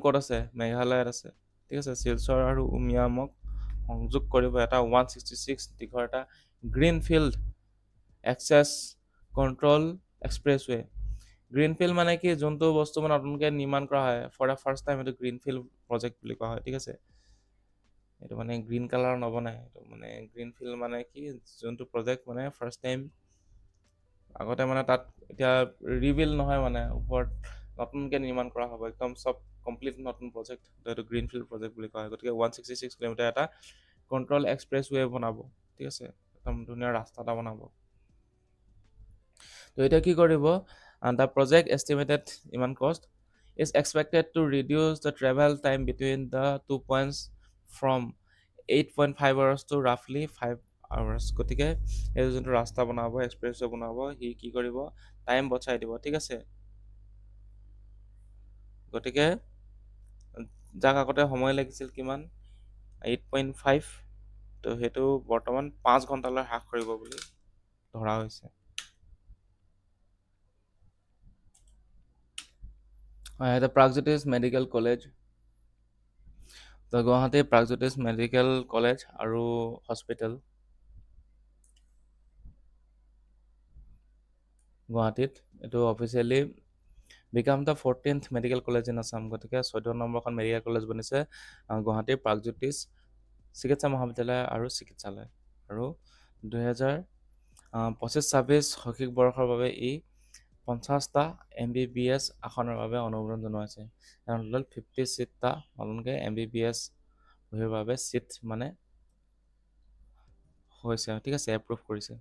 A: ক'ত আছে মেঘালয়ত আছে ঠিক আছে শিলচৰ আৰু উমিয়ামক সংযোগ কৰিব এটা 166 দীঘৰ এটা greenfield access control expressway greenfield মানে কি যোনটো বস্তু মানে নতুনকৈ নিৰ্মাণ কৰা হয় ফৰ দ্য ফাৰ্ষ্ট টাইম এইটো গ্ৰীণফিল্ড প্ৰজেক্ট বুলি কোৱা হয় ঠিক আছে এইটো মানে গ্ৰীণ কালাৰ নবনায় এইটো মানে গ্ৰীণফিল্ড মানে কি যোনটো প্ৰজেক্ট মানে ফাৰ্ষ্ট টাইম আগতে মানে তাত এতিয়া ৰিবিল্ড নহয় মানে ওপৰত নতুনকৈ নিৰ্মাণ কৰা হ'ব একদম চব কমপ্লিট নতুন প্ৰজেক্ট এইটো গ্ৰীণফিল্ড প্ৰজেক্ট বুলি কোৱা হয় গতিকে 166 কিলোমিটাৰ এটা কণ্ট্ৰল এক্সপ্ৰেছৱে বনাব ঠিক আছে একদম ধুনীয়া ৰাস্তা এটা বনাব তো এতিয়া কি কৰিব দ্য প্ৰজেক্ট এষ্টিমেটেড ইমান কষ্ট is expected to reduce the travel time between the 2 points from 8.5 hours to roughly 5 hours. গতিকে এই যোনটো ৰাস্তা বনাব, এক্সপ্ৰেছৱে বনাব, সি কি কৰিব, টাইম বচাই দিব, ঠিক আছে। গতিকে যাক আগতে সময় লাগিছিল কিমান, 8.5, তো সেইটো বৰ্তমান 5 ঘণ্টালৈ হ্ৰাস কৰিব বুলি ধৰা হৈছে। The Pragজ্যোতিষ মেডিকেল কলেজ, তো গুৱাহাটী প্ৰাগজ্যোতিষ মেডিকেল কলেজ আৰু হস্পিটেল গুৱাহাটীত, এইটো officially became the 14th medical college in Assam. গতিকে 14 নম্বৰখন মেডিকেল কলেজ বনিছে গুৱাহাটীৰ প্ৰাগজ্যোতিষ চিকিৎসা মহাবিদ্যালয় আৰু চিকিৎসালয়। আৰু 2025-26 শৈক্ষিক বৰ্ষৰ বাবে ই 50টা MBBS আসনৰ বাবে অনুমোদন জনাইছে। 50টা নতুনকৈ MBBS বহিৰ বাবে চিট মানে হৈছে, ঠিক আছে, এপ্ৰুভ কৰিছে।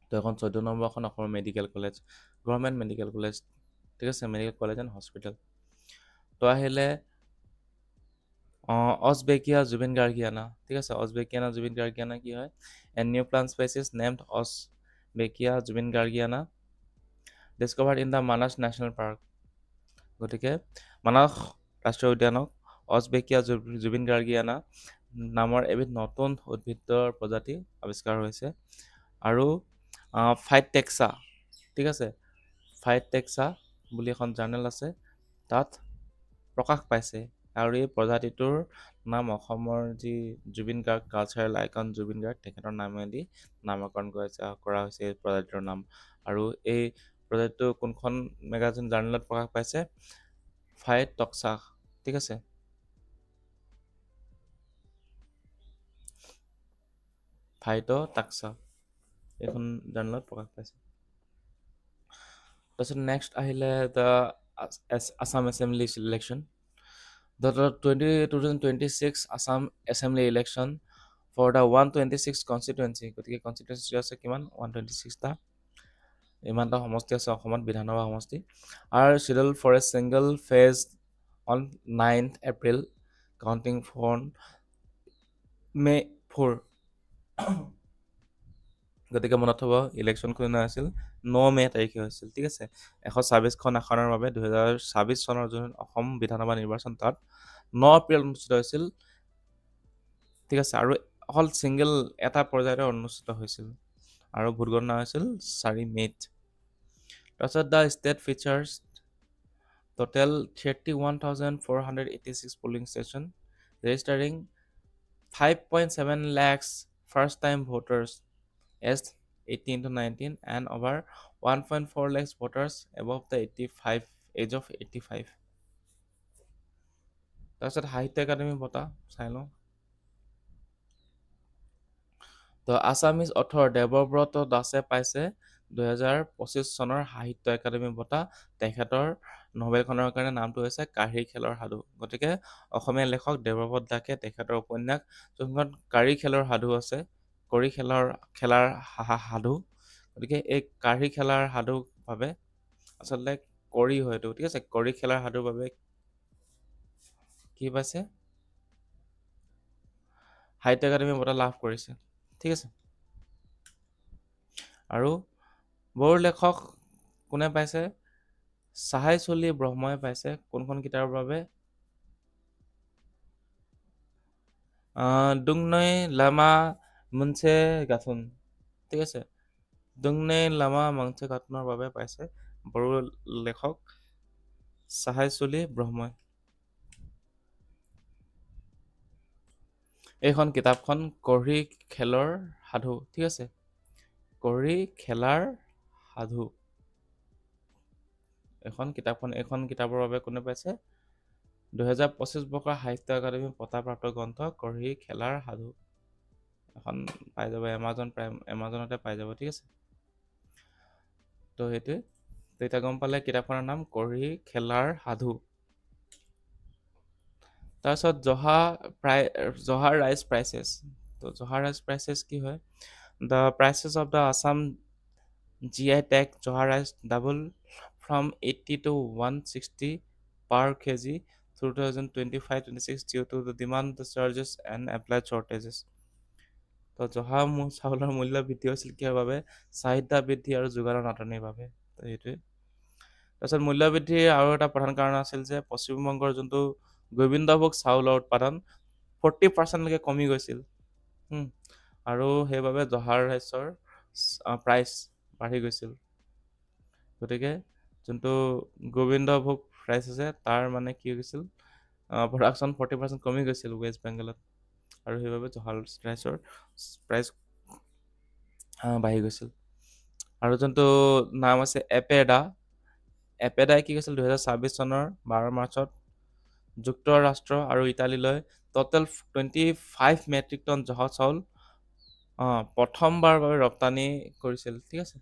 A: তো এখন 14 নম্বৰখন অসমৰ medical college, government medical college, ঠিক আছে, মেডিকেল কলেজ এণ্ড হস্পিটেল। তো আহিলে অজবেকিয়া জুবিন গাৰ্গিয়ানা, ঠিক আছে। অজবেকিয়ানা জুবিন গাৰ্গিয়ানা কি হয়, a new plant species named Osbeckia Zubeen Gargiana discovered in the Manas national park. গতিকে মানাস ৰাষ্ট্ৰীয় উদ্যানক অজবেকিয়া জুবিন গাৰ্গিয়ানা নামৰ এবিধ নতুন উদ্ভিদৰ প্ৰজাতি আৱিষ্কাৰ হৈছে। আৰু ফাইটেক্সা, ঠিক আছে, ফাইটেক্সা বুলি এখন জাৰ্নেল আছে, তাত প্ৰকাশ পাইছে। আৰু এই প্ৰজাতিটোৰ নাম অসমৰ যি জুবিন গাৰ্গ কালচাৰেল আইকন জুবিন গাৰ্গ, তেখেতৰ নামেদি নামকৰণ কৰা হৈছে এই প্ৰজাতিটোৰ নাম। আৰু এই প্ৰজাতিটো কোনখন মেগাজিন জাৰ্নেলত প্ৰকাশ পাইছে, ফাইটক্সা, ঠিক আছে। ফাইটক্সা এইখন জাৰ্নেলত প্ৰকাশ পাইছে। তাৰপিছত নেক্সট আহিলে the Assam assembly election. The 2026 Assam Assembly election for the 126 constituency, গতিকে কনষ্টিটুৱেঞ্চি আছে কিমান, 126টা, ইমানটা সমষ্টি আছে অসমত, বিধানসভা সমষ্টি। আৰু scheduled for a single phase on 9th April, counting from May 4। গতিকে মনত থ'ব, ইলেকশ্যন কোন আছিল, 9 মে তাৰিখে হৈছিল, ঠিক আছে। 126খন আসনৰ বাবে 2026 চনৰ যোন অসম বিধানসভা নিৰ্বাচন, তাত 9 এপ্ৰিল অনুষ্ঠিত হৈছিল, ঠিক আছে। আৰু অকল ছিংগল এটা পৰ্যায়তে অনুষ্ঠিত হৈছিল, আৰু ভোট গণনা হৈছিল 4 মে'ত। তাৰপিছত the state features total 31,486 polling station, registering 5.7 lakhs first time voters aged 18 to 19 and over 1.4 lakhs voters above the age of 85। তাৰপিছত সাহিত্য একাডেমী বঁটা চাই লওঁ। তো আছামিজ অথৰ দেৱব্ৰত দাসে পাইছে 2025 চনৰ সাহিত্য একাডেমী বঁটা। তেখেতৰ নভেলখনৰ কাৰণে নামটো হৈছে কাঁড়ী খেলৰ সাধু। গতিকে অসমীয়া লেখক দেৱব্ৰত দাসে তেখেতৰ উপন্যাস যোনখন কাঁড়ী খেলৰ সাধু আছে, খেলাৰ সাধু, গতিকে এই কাঁড়ী খেলাৰ সাধুৰ বাবে আচলতে কৰি হয়তো, ঠিক আছে, কৰি খেলাৰ সাধুৰ বাবে কি পাইছে, সাহিত্য একাডেমী বঁটা লাভ কৰিছে, ঠিক আছে। আৰু বড়ো লেখক কোনে পাইছে, চাহাই চলি ব্ৰহ্মই পাইছে। কোনখন কিতাপৰ বাবে, দুংনৈ লামা মুনছে গাথুন, ঠিক আছে, দুংনৈ লামা মুনছে গাথুনৰ বাবে পাইছে বড়ো লেখক চাহাই চলি ব্ৰহ্মই। এইখন কিতাপখন কঢ়ি খেলৰ সাধু, ঠিক আছে, কঢ়ি খেলাৰ সাধু। এইখন কিতাপৰ বাবে কোনে পাইছে, 2025 বৰ্ষৰ সাহিত্য একাডেমী বঁটাপ্ৰাপ্ত গ্ৰন্থ কঢ়ি খেলাৰ সাধু। এখন পাই যাব এমাজনতে পাই যাব, ঠিক আছে। তো সেইটোৱে, তেতিয়া গম পালে কিতাপখনৰ নাম কঢ়ি খেলাৰ সাধু। তাৰপিছত জহা ৰাইচ প্ৰাইচেছ। তো জহা ৰাইচ প্ৰাইচেছ কি হয়, the prices of the Assam GI tag জহা rice double from 80 to 160 per kg 2025-26 due to the demand surges and applied shortages. তো চাউলৰ মূল্য বৃদ্ধি হৈছিল কিহৰ বাবে? চাহিদা বৃদ্ধি আৰু যোগানৰ নাটনিৰ বাবে। তো সেইটোৱে। তাৰপিছত মূল্য বৃদ্ধিৰ আৰু এটা প্ৰধান কাৰণ আছিল যে পশ্চিমবংগৰ যোনটো গোবিন্দভোগ চাউলৰ উৎপাদন 40% কমি গৈছিল। আৰু সেইবাবে জহাৰ ৰাইচৰ প্ৰাইচ বাঢ়ি গৈছিল। গতিকে যোনটো গোবিন্দভোগ ৰাইচ আছে তাৰ মানে কি হৈছিল, প্ৰডাকশ্যন 40% কমি গৈছিল ৱেষ্ট বেংগলত, আৰু সেইবাবে জহাৰ ৰাইচৰ প্ৰাইচ বাঢ়ি গৈছিল। আৰু যোনটো নাম আছে এপেডাই কি কৈছিল 2026 চনৰ 12 মাৰ্চত যুক্তৰাষ্ট্ৰ আৰু ইটালীলৈ টোটেল 25 মেট্ৰিক টন জহা চাউল প্ৰথমবাৰৰ বাবে ৰপ্তানি কৰিছিল। ঠিক আছে,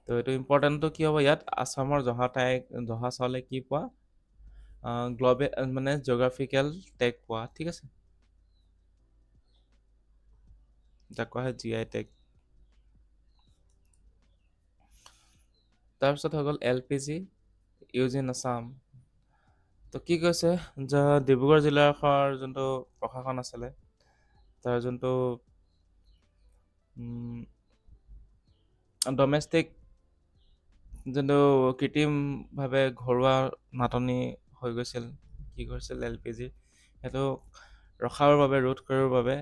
A: তো এইটো ইম্পৰ্টেণ্টটো কি হ'ব ইয়াত, আছামৰ জহা চাউলে কি পোৱা, গ্ল'বেল মানে জিঅ'গ্ৰাফিকেল টেগ পোৱা। ঠিক আছে, যাক কোৱা হয় GI টেগ। তাৰপিছত হৈ গ'ল LPG ইউজ ইন আছাম। তো কি কৈছে যে ডিব্ৰুগড় জিলাৰ যোনটো প্ৰশাসন আছিলে, তাৰ যোনটো ডমেষ্টিক যোনটো কৃত্ৰিমভাৱে ঘৰুৱা নাটনি হৈ গৈছিল, কি কৰিছিল LPG সেইটো ৰখাবৰ বাবে, ৰোধ কৰিবৰ বাবে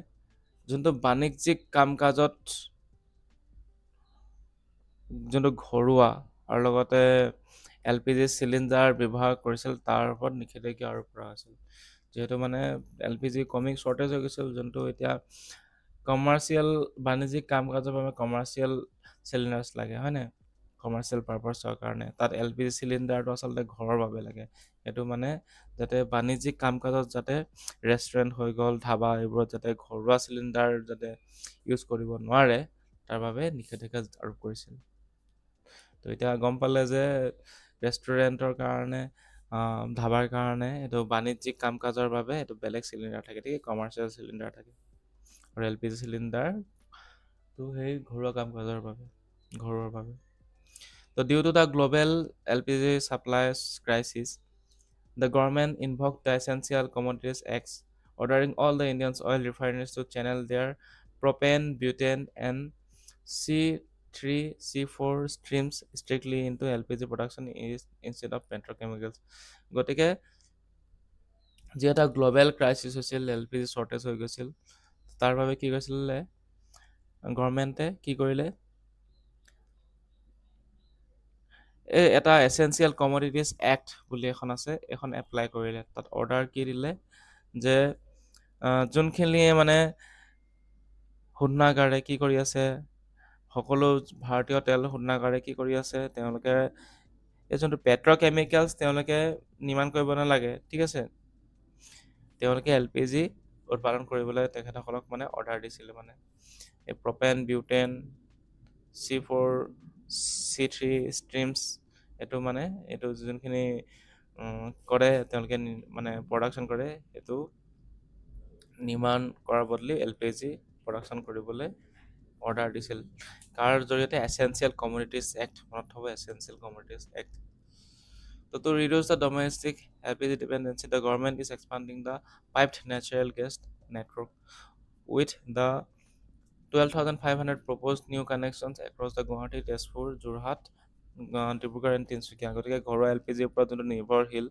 A: যোনটো বাণিজ্যিক কাম কাজত যোনটো ঘৰুৱা আৰু লগতে LPG চিলিণ্ডাৰ ব্যৱহাৰ কৰিছিল তাৰ ওপৰত নিষেধাজ্ঞা আৰোপ কৰা হৈছিল। যিহেতু মানে LPG শ্বৰ্টেজ হৈ গৈছিল, যোনটো এতিয়া কমাৰ্চিয়েল বাণিজ্যিক কাম কাজৰ বাবে কমাৰ্চিয়েল চিলিণ্ডাৰ্ছ লাগে, হয় নাই, কমাৰ্চিয়েল পাৰপাছৰ কাৰণে। তাত LPG চিলিণ্ডাৰটো আচলতে ঘৰৰ বাবে লাগে। সেইটো মানে যাতে বাণিজ্যিক কাম কাজত যাতে ৰেষ্টুৰেণ্ট হৈ গ'ল, ধাবা, এইবোৰত যাতে ঘৰুৱা চিলিণ্ডাৰ যাতে ইউজ কৰিব নোৱাৰে, তাৰ বাবে নিষেধাজ্ঞা আৰোপ কৰিছিল। তো এতিয়া গম পালে যে ৰেষ্টুৰেণ্টৰ কাৰণে, ধাবাৰ কাৰণে এইটো বাণিজ্যিক কাম কাজৰ বাবে এইটো বেলেগ চিলিণ্ডাৰ থাকে, ঠিক কমাৰ্চিয়েল চিলিণ্ডাৰ থাকে। আৰু LPG চিলিণ্ডাৰটো সেই ঘৰুৱা কাম কাজৰ বাবে, ঘৰৰ বাবে। তো due to the global LPG supplies crisis, the government invoked the Essential Commodities Act, ordering all the Indian oil refineries to channel their propane, butane, and C3, C4 streams strictly into LPG production instead of petrochemicals. গতিকে যি এটা global crisis হৈছিল, LPG shortage হৈ গৈছিল, তাৰ বাবে কি কৰিছিলে গভৰ্ণমেণ্টে, কি কৰিলে, এটা এছেঞ্চিয়েল কমডিটিজ এক্ট বুলি এখন আছে, এখন এপ্লাই কৰিলে। তাত অৰ্ডাৰ কি দিলে যে যোনখিনিয়ে মানে শোধনাগাৰে কি কৰি আছে, সকলো ভাৰতীয় তেল শোধনাগাৰে কি কৰি আছে, তেওঁলোকে এই যোনটো পেট্ৰ'কেমিকেলছ তেওঁলোকে নিৰ্মাণ কৰিব নালাগে। ঠিক আছে, তেওঁলোকে LPG উৎপাদন কৰিবলৈ তেখেতসকলক মানে অৰ্ডাৰ দিছিলে। মানে এই প্ৰপেন, বিউটেন, C4, C3 ষ্ট্ৰিমছ, এইটো মানে এইটো যোনখিনি কৰে, তেওঁলোকে মানে প্ৰডাকশ্যন কৰে, এইটো নিৰ্মাণ কৰাৰ বদলি LPG প্ৰডাকশ্যন কৰিবলৈ অৰ্ডাৰ দিছিল। তাৰ জৰিয়তে এছেঞ্চিয়েল কমডিটিজ এক্ট, মনত থ'ব, essential commodities act. To reduce the domestic LPG dependency, the government is expanding the piped natural gas network with the 12,500 proposed new connections across the Guwahati, Tezpur, Jorhat, Dibrugarh and Tinsukia. গতিকে ঘৰুৱা LPGৰ ওপৰত যোনটো নিৰ্ভৰশীল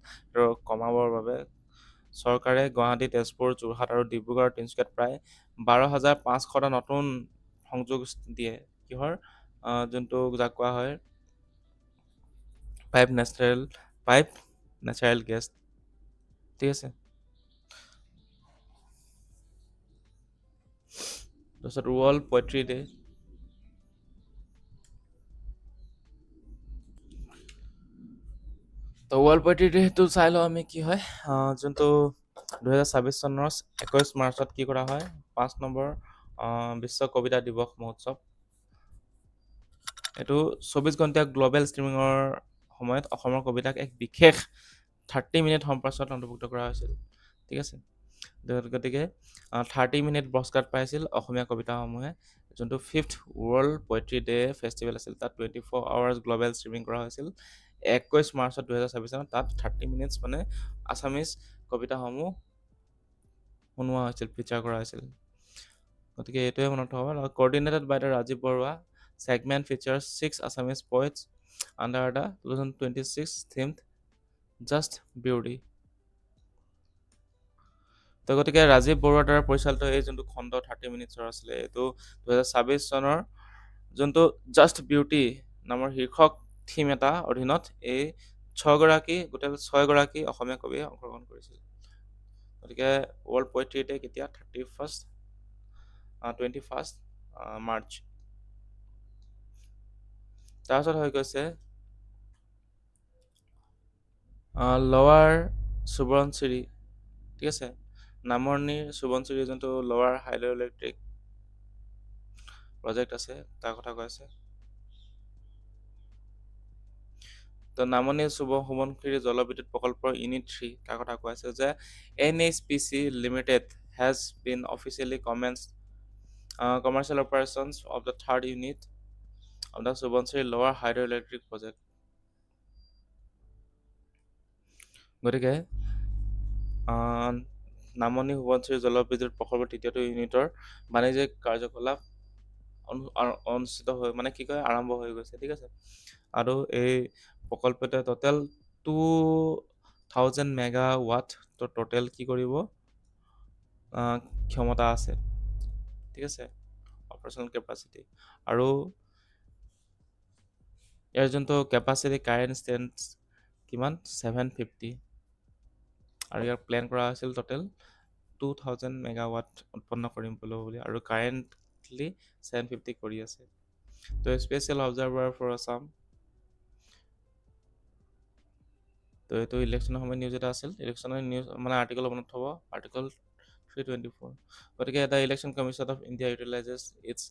A: কমাবৰ বাবে চৰকাৰে গুৱাহাটী, তেজপুৰ, যোৰহাট আৰু ডিব্ৰুগড়, তিনিচুকীয়াত প্ৰায় 12,500টা নতুন সংযোগ দিয়ে। কিহৰ যোনটো যাক কোৱা হয় পাইপ নেচাৰেল গেছ। ঠিক আছে, তাৰপিছত ৱৰ্ল্ড পয়েট্ৰি ডে। তো ৱৰ্ল্ড পয়েট্ৰি ডেটো চাই লওঁ আমি কি হয়। যোনটো 2026 চনৰ 21 মাৰ্চত কি কৰা হয়, 5 নম্বৰ বিশ্ব কবিতা দিৱস মহোৎসৱ। এইটো 24 ঘণ্টীয়া গ্ল'বেল ষ্ট্ৰীমিঙৰ সময়ত অসমৰ কবিতাক এক বিশেষ 30 মিনিট সম্প্ৰচাৰত অন্তৰ্ভুক্ত কৰা হৈছিল। ঠিক আছে, গতিকে 30 মিনিট পুৰস্কাৰ পাইছিল অসমীয়া কবিতাসমূহে। যোনটো 5th world poetry day festival আছিল তাত 24 আৱাৰ্ছ গ্ল'বেল ষ্ট্ৰিমিং কৰা হৈছিল 21 মাৰ্চত 2026 চনত তাত 30 মিনিটছ মানে আছামিজ কবিতাসমূহ শুনোৱা হৈছিল ফিচাৰ কৰা হৈছিল গতিকে এইটোৱে মনত থব আৰু coordinated by the Rajiv Barua segment features 6 Assamese poets under the 2026 themed Just Beauty তো গতিকে ৰাজীৱ বৰুৱাৰ দ্বাৰা পৰিচালিত এই যোনটো খণ্ড 30 মিনিটছৰ আছিলে এইটো 2026 চনৰ যোনটো জাষ্ট বিউটি নামৰ শীৰ্ষক থিম এটা অধীনত এই গোটেই 6গৰাকী অসমীয়া কবিয়ে অংশগ্ৰহণ কৰিছিল গতিকে ৱৰ্ল্ড পয়েট্ৰি ডে কেতিয়া 21st মাৰ্চ তাৰপিছত হৈ গৈছে লৱাৰ সুবৰ্ণচিৰি ঠিক আছে নামনিৰ সুবৰ্ণচিৰি যোনটো লৱাৰ হাইড্ৰ ইলেক্ট্ৰিক প্ৰজেক্ট আছে তাৰ কথা কৈ আছে তো নামনি সুবৰ্ণচিৰি জলবিদ্যুৎ প্ৰকল্পৰ ইউনিট 3 তাৰ কথা কৈ আছে যে NHPC Limited has been officially commenced commercial operations of the third unit of the Subansiri Lower Hydroelectric Project. গতিকে নামনি সুবনচিৰি জলবিদ্যুৎ প্ৰকল্পৰ তৃতীয়টো ইউনিটৰ বাণিজ্যিক কাৰ্যকলাপ অনুষ্ঠিত হৈ মানে কি কয় আৰম্ভ হৈ গৈছে ঠিক আছে আৰু এই প্ৰকল্পটোৱে টোটেল 2000 মেগাৱাট তো টোটেল কি কৰিব ক্ষমতা আছে ঠিক আছে অপাৰেশ্যনেল কেপাচিটি আৰু ইয়াৰ যোনটো কেপাচিটি কাৰেণ্ট ষ্টেণ্ড কিমান 750 আৰু ইয়াৰ প্লেন কৰা হৈছিল টোটেল 2000 মেগাৱাট উৎপন্ন কৰিম বুলি আৰু কাৰেণ্টলি 750 কৰি আছে তো স্পেচিয়েল অবজাৰভাৰ ফৰ আছাম তো এইটো ইলেকশ্যনৰ সময় নিউজ এটা আছিল ইলেকশ্যনৰ নিউজ মানে আৰ্টিকেল মনত থব আৰ্টিকেল 324 গতিকে the election commission of India utilizes its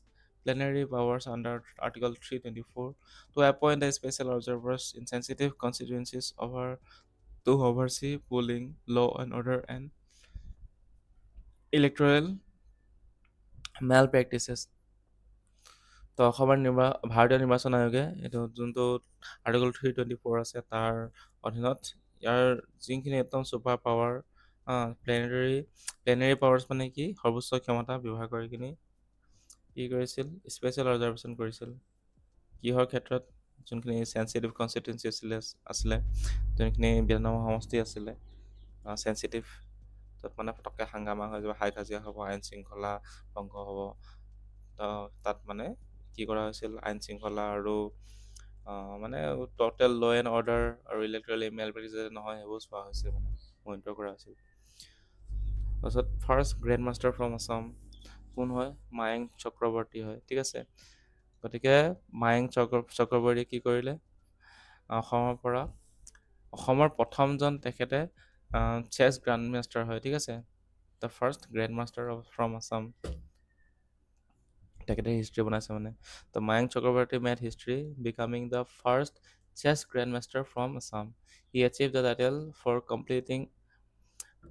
A: plenary powers under article 324 to appoint the special observers in sensitive constituencies to oversee polling law and order and electoral malpractices তো অসমৰ ভাৰতীয় নিৰ্বাচন আয়োগে এইটো যোনটো আৰ্টিকল 324 আছে তাৰ অধীনত ইয়াৰ যিখিনি একদম ছুপাৰ পাৱাৰ প্লেনেৰী পাৱাৰ্ছ মানে কি সৰ্বোচ্চ ক্ষমতা ব্যৱহাৰ কৰি কিনি কি কৰিছিল স্পেচিয়েল অবজাৰভেশ্যন কৰিছিল কিহৰ ক্ষেত্ৰত যোনখিনি চেঞ্চিটিভ কনষ্টিটুৱেঞ্চি আছিলে যোনখিনি বিধানসভা সমষ্টি আছিলে চেঞ্চিটিভ য'ত মানে পটককৈ হাংগামা হৈ যাব হাই কাজিয়া হ'ব আইন শৃংখলা ভংগ হ'ব তাত মানে কি কৰা হৈছিল আইন শৃংখলা আৰু মানে টোটেল ল' এণ্ড অৰ্ডাৰ আৰু ইলেক্ট্ৰেল মেলপ্ৰেক্টিছ নহয় সেইবোৰ চোৱা হৈছিল মানে মনিটৰ কৰা হৈছিল তাৰপিছত first grand master from Assam কোন হয় মায়েং চক্ৰৱৰ্তী হয় ঠিক আছে গতিকে মায়েং চক্ৰৱৰ্তী কি কৰিলে অসমৰ প্ৰথমজন তেখেতে চেছ গ্ৰাণ্ড মাষ্টাৰ হয় ঠিক আছে the first grand master from Assam তেখেতে হিষ্ট্ৰী বনাইছে মানে তো Mayeng Chakraborty made history becoming the first chess grand master from Assam he achieve the title for completing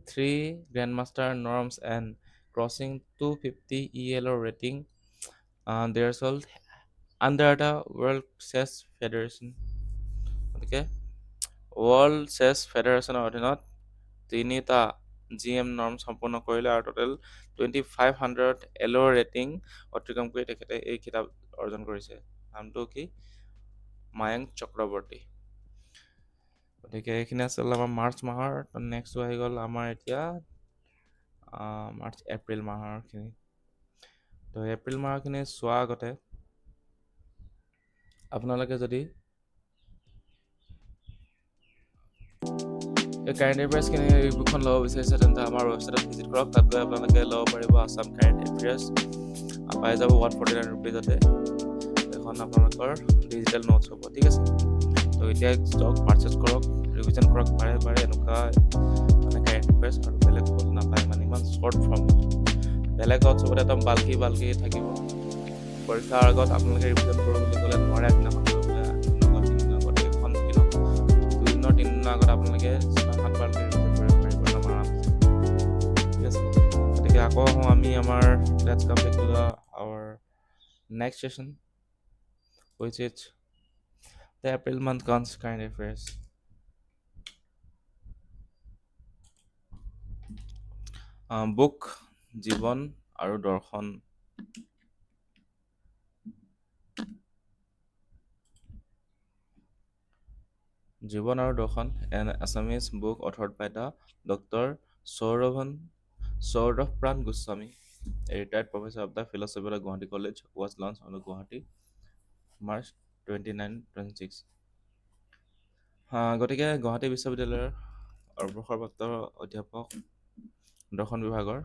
A: 3 grandmaster norms and crossing 250 ELO rating their sold under the World Chess Federation গতিকে world চেছ ফেডাৰেশ্যনৰ অধীনত তিনিটা GM norm সম্পূৰ্ণ কৰিলে আৰু total 2500 এলো rating অতিক্ৰম কৰি তেখেতে এই কিতাপ অৰ্জন কৰিছে নামটো কি মায়েং চক্ৰৱৰ্তী গতিকে এইখিনি আছিল আমাৰ মাৰ্চ মাহৰ নেক্সট আহি গ'ল আমাৰ এতিয়া মাৰ্চ এপ্ৰিল মাহৰখিনি তো এপ্ৰিল মাহৰখিনি চোৱা আগতে আপোনালোকে যদি এই কাৰেণ্ট এফেয়াৰ্ছখিনি এই বুকখন ল'ব বিচাৰিছে তেন্তে আমাৰ ৱেবছাইটত ভিজিট কৰক তাত গৈ আপোনালোকে ল'ব পাৰিব আছাম কাৰেণ্ট এফেয়াৰ্ছ পাই যাব 149 ৰুপিজতে এখন আপোনালোকৰ ডিজিটেল নোটছ হ'ব ঠিক আছে তো এতিয়া ষ্টক পাৰ্চেছ কৰক ৰিভিজন কৰক বাৰে বাৰে এনেকুৱা মানে কাৰেণ্ট এফেয়াৰ্ছ আৰু বেলেগ ক'ত নাপায় মানে ইমান শ্বৰ্ট ফৰ্ম বেলেগত চবতে একদম বাল্কি থাকিব পৰীক্ষাৰ আগত আপোনালোকে ৰিভিজন কৰোঁ বুলি ক'লে নোৱাৰে আগদিনাখন তিনিদিনৰ আগত আপোনালোকে 7-8 বাৰলৈকে ৰিভিজন কৰিব পাৰিব একদম আৰামছে ঠিক আছে গতিকে আকৌ আহোঁ আমি আমাৰ let's come back to our Next session, which is the April month cons current affairs. Book জীৱন আৰু দৰ্শন জীৱন আৰু দৰ্শন an Assamese book authored by the Dr. Sauravan Saurav Goswami, a retired professor of the philosophy of Guwahati College, was launched on Guwahati March 29, 26. গতিকে গুৱাহাটী বিশ্ববিদ্যালয়ৰ অৱসৰপ্ৰাপ্ত অধ্যাপক দৰ্শন বিভাগৰ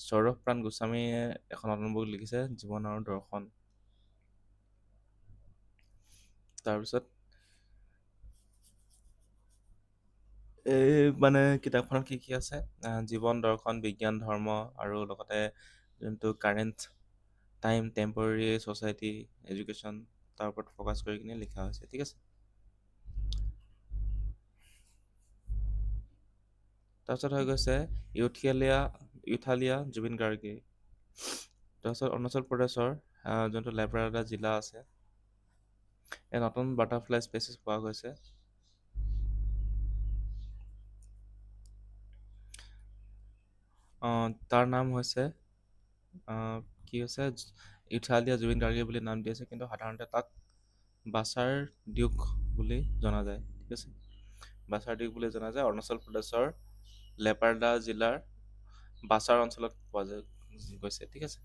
A: সৌৰভ গোস্বামীয়ে এখন নতুন বুক লিখিছে জীৱন আৰু দৰ্শন। তাৰপিছত এই মানে কিতাপখনত কি কি আছে জীৱন দৰ্শন বিজ্ঞান ধৰ্ম আৰু লগতে যোনটো current time temporary society education তাৰ ওপৰত ফ'কাছ কৰি কিনে লিখা হৈছে, ঠিক আছে। তাৰপিছত হৈ গৈছে ইউথালিয়া জুবিন গাৰ্গে। তাৰপিছত অৰুণাচল প্ৰদেশৰ যোনটো লেব্ৰাডা জিলা আছে, এই নতুন বাটাৰফ্লাই স্পেচিছ পোৱা গৈছে। তাৰ নাম হৈছে কি হৈছে ইউথালিয়া জুবিন গাৰ্গে বুলি নাম দি আছে, কিন্তু সাধাৰণতে তাক বাছাৰ ডিউক বুলি জনা যায়, ঠিক আছে। বাছাৰ ডিউক বুলি জনা যায়। অৰুণাচল প্ৰদেশৰ লেপাৰ্ডা জিলাৰ বাছাৰ অঞ্চলত পোৱা গৈছে, ঠিক আছে।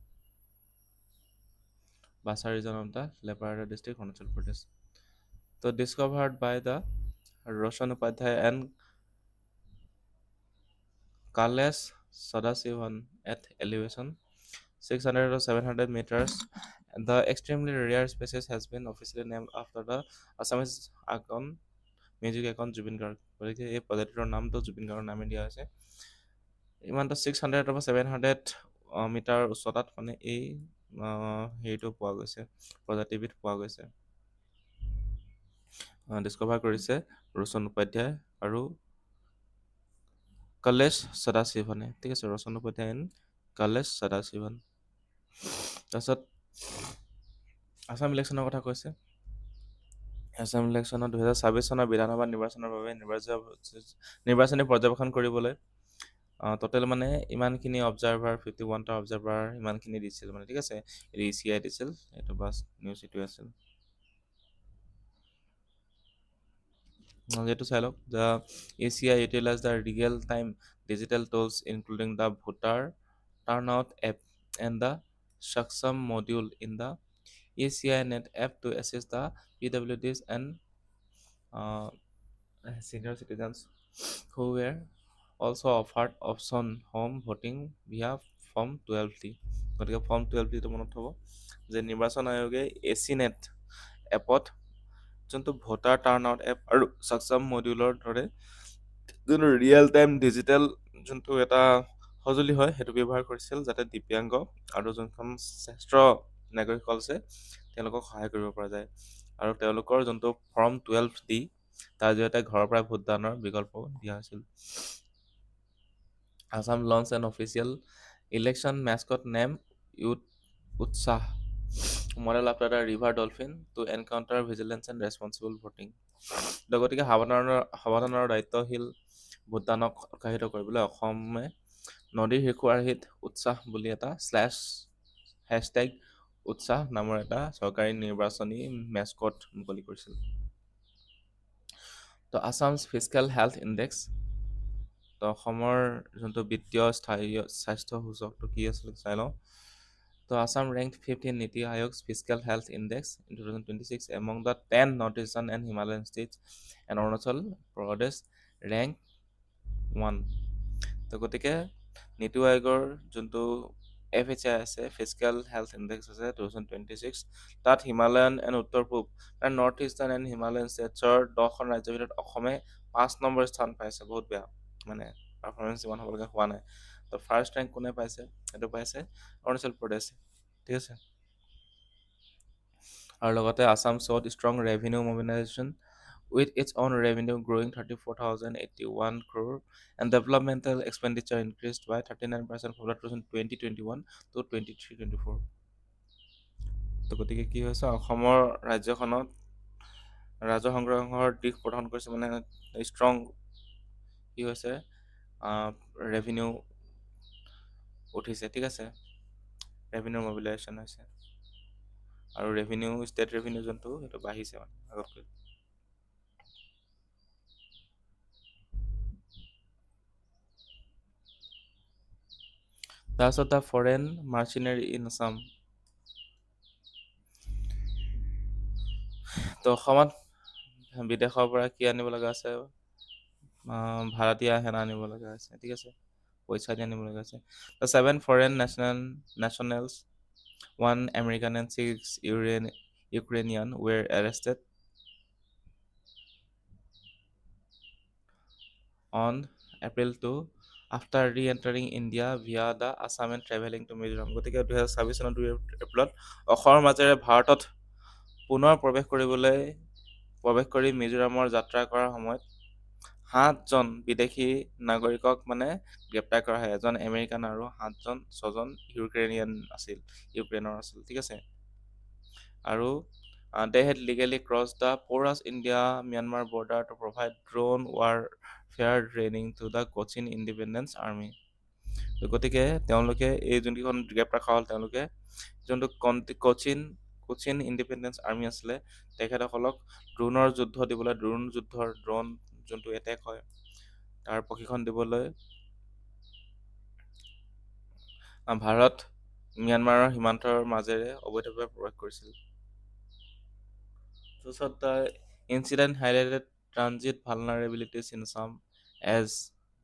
A: Basar region of the Leparada district, Arunachal Pradesh. তো discovered by the Roshan Upadhyay and Kalesh Sadasivan at elevation 600 to 700 meters. The extremely rare species has been officially named after the Assamese icon, music icon Zubeen Garg. গতিকে এই প্ৰজাতিটোৰ নামটো জুবিন গাৰ্গৰ নামে দিয়া হৈছে। ইমানটো 600 বা 700 মিটাৰ উচ্চতাত মানে এই হেৰিটো পোৱা গৈছে, প্ৰজাতিবিধ পোৱা গৈছে। ডিছকভাৰ কৰিছে ৰোচন উপাধ্যায় আৰু কলেশ সদাশিৱনে, ঠিক আছে। ৰোচন উপাধ্যায় এণ্ড কলেশ সদাশিৱন। তাৰপিছত আছাম ইলেকশ্যনৰ কথা কৈছে। আছাম ইলেকশ্যনত 2026 চনৰ বিধানসভা নিৰ্বাচনৰ বাবে নিৰ্বাচনী পৰ্যবেক্ষণ কৰিবলৈ টোটেল মানে ইমানখিনি অবজাৰভাৰ 51টা অবজাৰভাৰ ইমানখিনি দিছিল মানে, ঠিক আছে। ECI দিছিল, এইটো বাছ নিউজ এইটোৱে আছিল। যেটো চাই লওক। The ECI utilise the real time digital tools including the voter turn out app and the Saksham module in the ECI net app to assist the PWDs and uh, senior citizens who were also offered option home voting via Form 12D। গতিকে Form 12Dটো মনত থ'ব যে নিৰ্বাচন আয়োগে AC net এপত যোনটো voter turn out app আৰু সাকচাম মডিউলৰ দৰে যোনটো ৰিয়েল টাইম ডিজিটেল যোনটো এটা সঁজুলি হয় সেইটো ব্যৱহাৰ কৰিছিল, যাতে দিব্যাংগ আৰু যোনখন শ্ৰেষ্ঠ নাগৰিকসকল আছে তেওঁলোকক সহায় কৰিব পৰা যায়। আৰু তেওঁলোকৰ যোনটো ফৰ্ম 12D তাৰ জৰিয়তে ঘৰৰ পৰা ভোটদানৰ বিকল্প দিয়া হৈছিল। Assam launch an official election mascot name Utsah model after the river dolphin to encounter vigilance and responsible voting. গতিকে সাৱধানৰ দায়িত্বশীল ভোটদানক উৎসাহিত কৰিবলৈ অসমে নদীৰ শিশু আৰ্হিত উৎসাহ বুলি এটা হেছটেগ উৎসাহ নামৰ এটা চৰকাৰী নিৰ্বাচনী মেস্কট মুকলি কৰিছিল। তো আছামছ ফিজিকেল হেল্থ ইণ্ডেক্স, তো অসমৰ যোনটো বিত্তীয় স্বাস্থ্য সূচকটো কি আছিলে চাই লওঁ। তো Assam rank 5th in Niti Ayog's Physical Health Index in 2026 among the 10 northeastern and Himalayan states, and Arunachal Pradesh rank 1। তো গতিকে নীতি আয়োগৰ যোনটো FHI আছে, ফিজিকেল হেল্থ ইণ্ডেক্স আছে 2026, তাত হিমালয়ান এণ্ড উত্তৰ পূব আৰু নৰ্থ ইষ্টাৰ্ণ এণ্ড হিমালয়ান ষ্টেটছৰ 10খন ৰাজ্যৰ ভিতৰত অসমে 5 নম্বৰ স্থান পাইছে। বহুত বেয়া, মানে পাৰফৰ্মেঞ্চ ইমান হ'বলগীয়া হোৱা নাই। তো ফাৰ্ষ্ট ৰেংক কোনে পাইছে? সেইটো পাইছে অৰুণাচল প্ৰদেশ, ঠিক আছে। আৰু লগতে Assam showed strong revenue mobilisation with its own revenue growing 34,081 crore and developmental expenditure increased by 39% from 2021 to 23-24। তো গতিকে কি হৈছে অসমৰ ৰাজ্যখনত ৰাজহ সংগ্ৰহৰ দিশ প্ৰদান কৰিছে মানে ষ্ট্ৰং কি হৈছে ৰেভিনিউ উঠিছে ঠিক আছে ৰেভিনিউ মবিলাইজেশ্যন হৈছে আৰু ৰেভিনিউ ষ্টেট ৰেভিনিউ যোনটো সেইটো বাঢ়িছে মানে আগতকৈ তাৰপিছত দ্য ফৰেন মাৰ্চিনাৰী ইন আছাম তো অসমত বিদেশৰ পৰা কি আনিব লগা আছে ভাৰতীয় সেনা আনিব লগা আছে ঠিক আছে পইচা দি আনিব লগা আছে the seven foreign nationals one American and six Ukrainian were arrested on April 2 after re-entering India via the Assam and traveling to Mizoram গতিকে 2026 চনৰ 2 এপ্ৰিলত অসমৰ মাজেৰে ভাৰতত পুনৰ প্ৰৱেশ কৰি মিজোৰামৰ যাত্ৰা কৰাৰ সময়ত 7জন বিদেশী নাগৰিকক মানে গ্ৰেপ্তাৰ কৰা হয় এজন আমেৰিকান আৰু 6জন ইউক্ৰেইনৰ আছিল ঠিক আছে আৰু they had legally crossed the porous India-Myanmar border to provide drone warfare training to the Cochin Independence Army. তো গতিকে তেওঁলোকে এই যোনকেইখন গ্ৰেপ্তাৰ কৰা হ'ল তেওঁলোকে যোনটো কোচিন ইণ্ডিপেণ্ডেঞ্চ আৰ্মি আছিলে তেখেতসকলক ড্ৰোন যোনটো এটেক হয় তাৰ প্ৰশিক্ষণ দিবলৈ ভাৰত ম্যানমাৰৰ সীমান্তৰ মাজেৰে অবৈধভাৱে প্ৰৱেশ কৰিছিল So the incident highlighted transit vulnerabilities in Assam as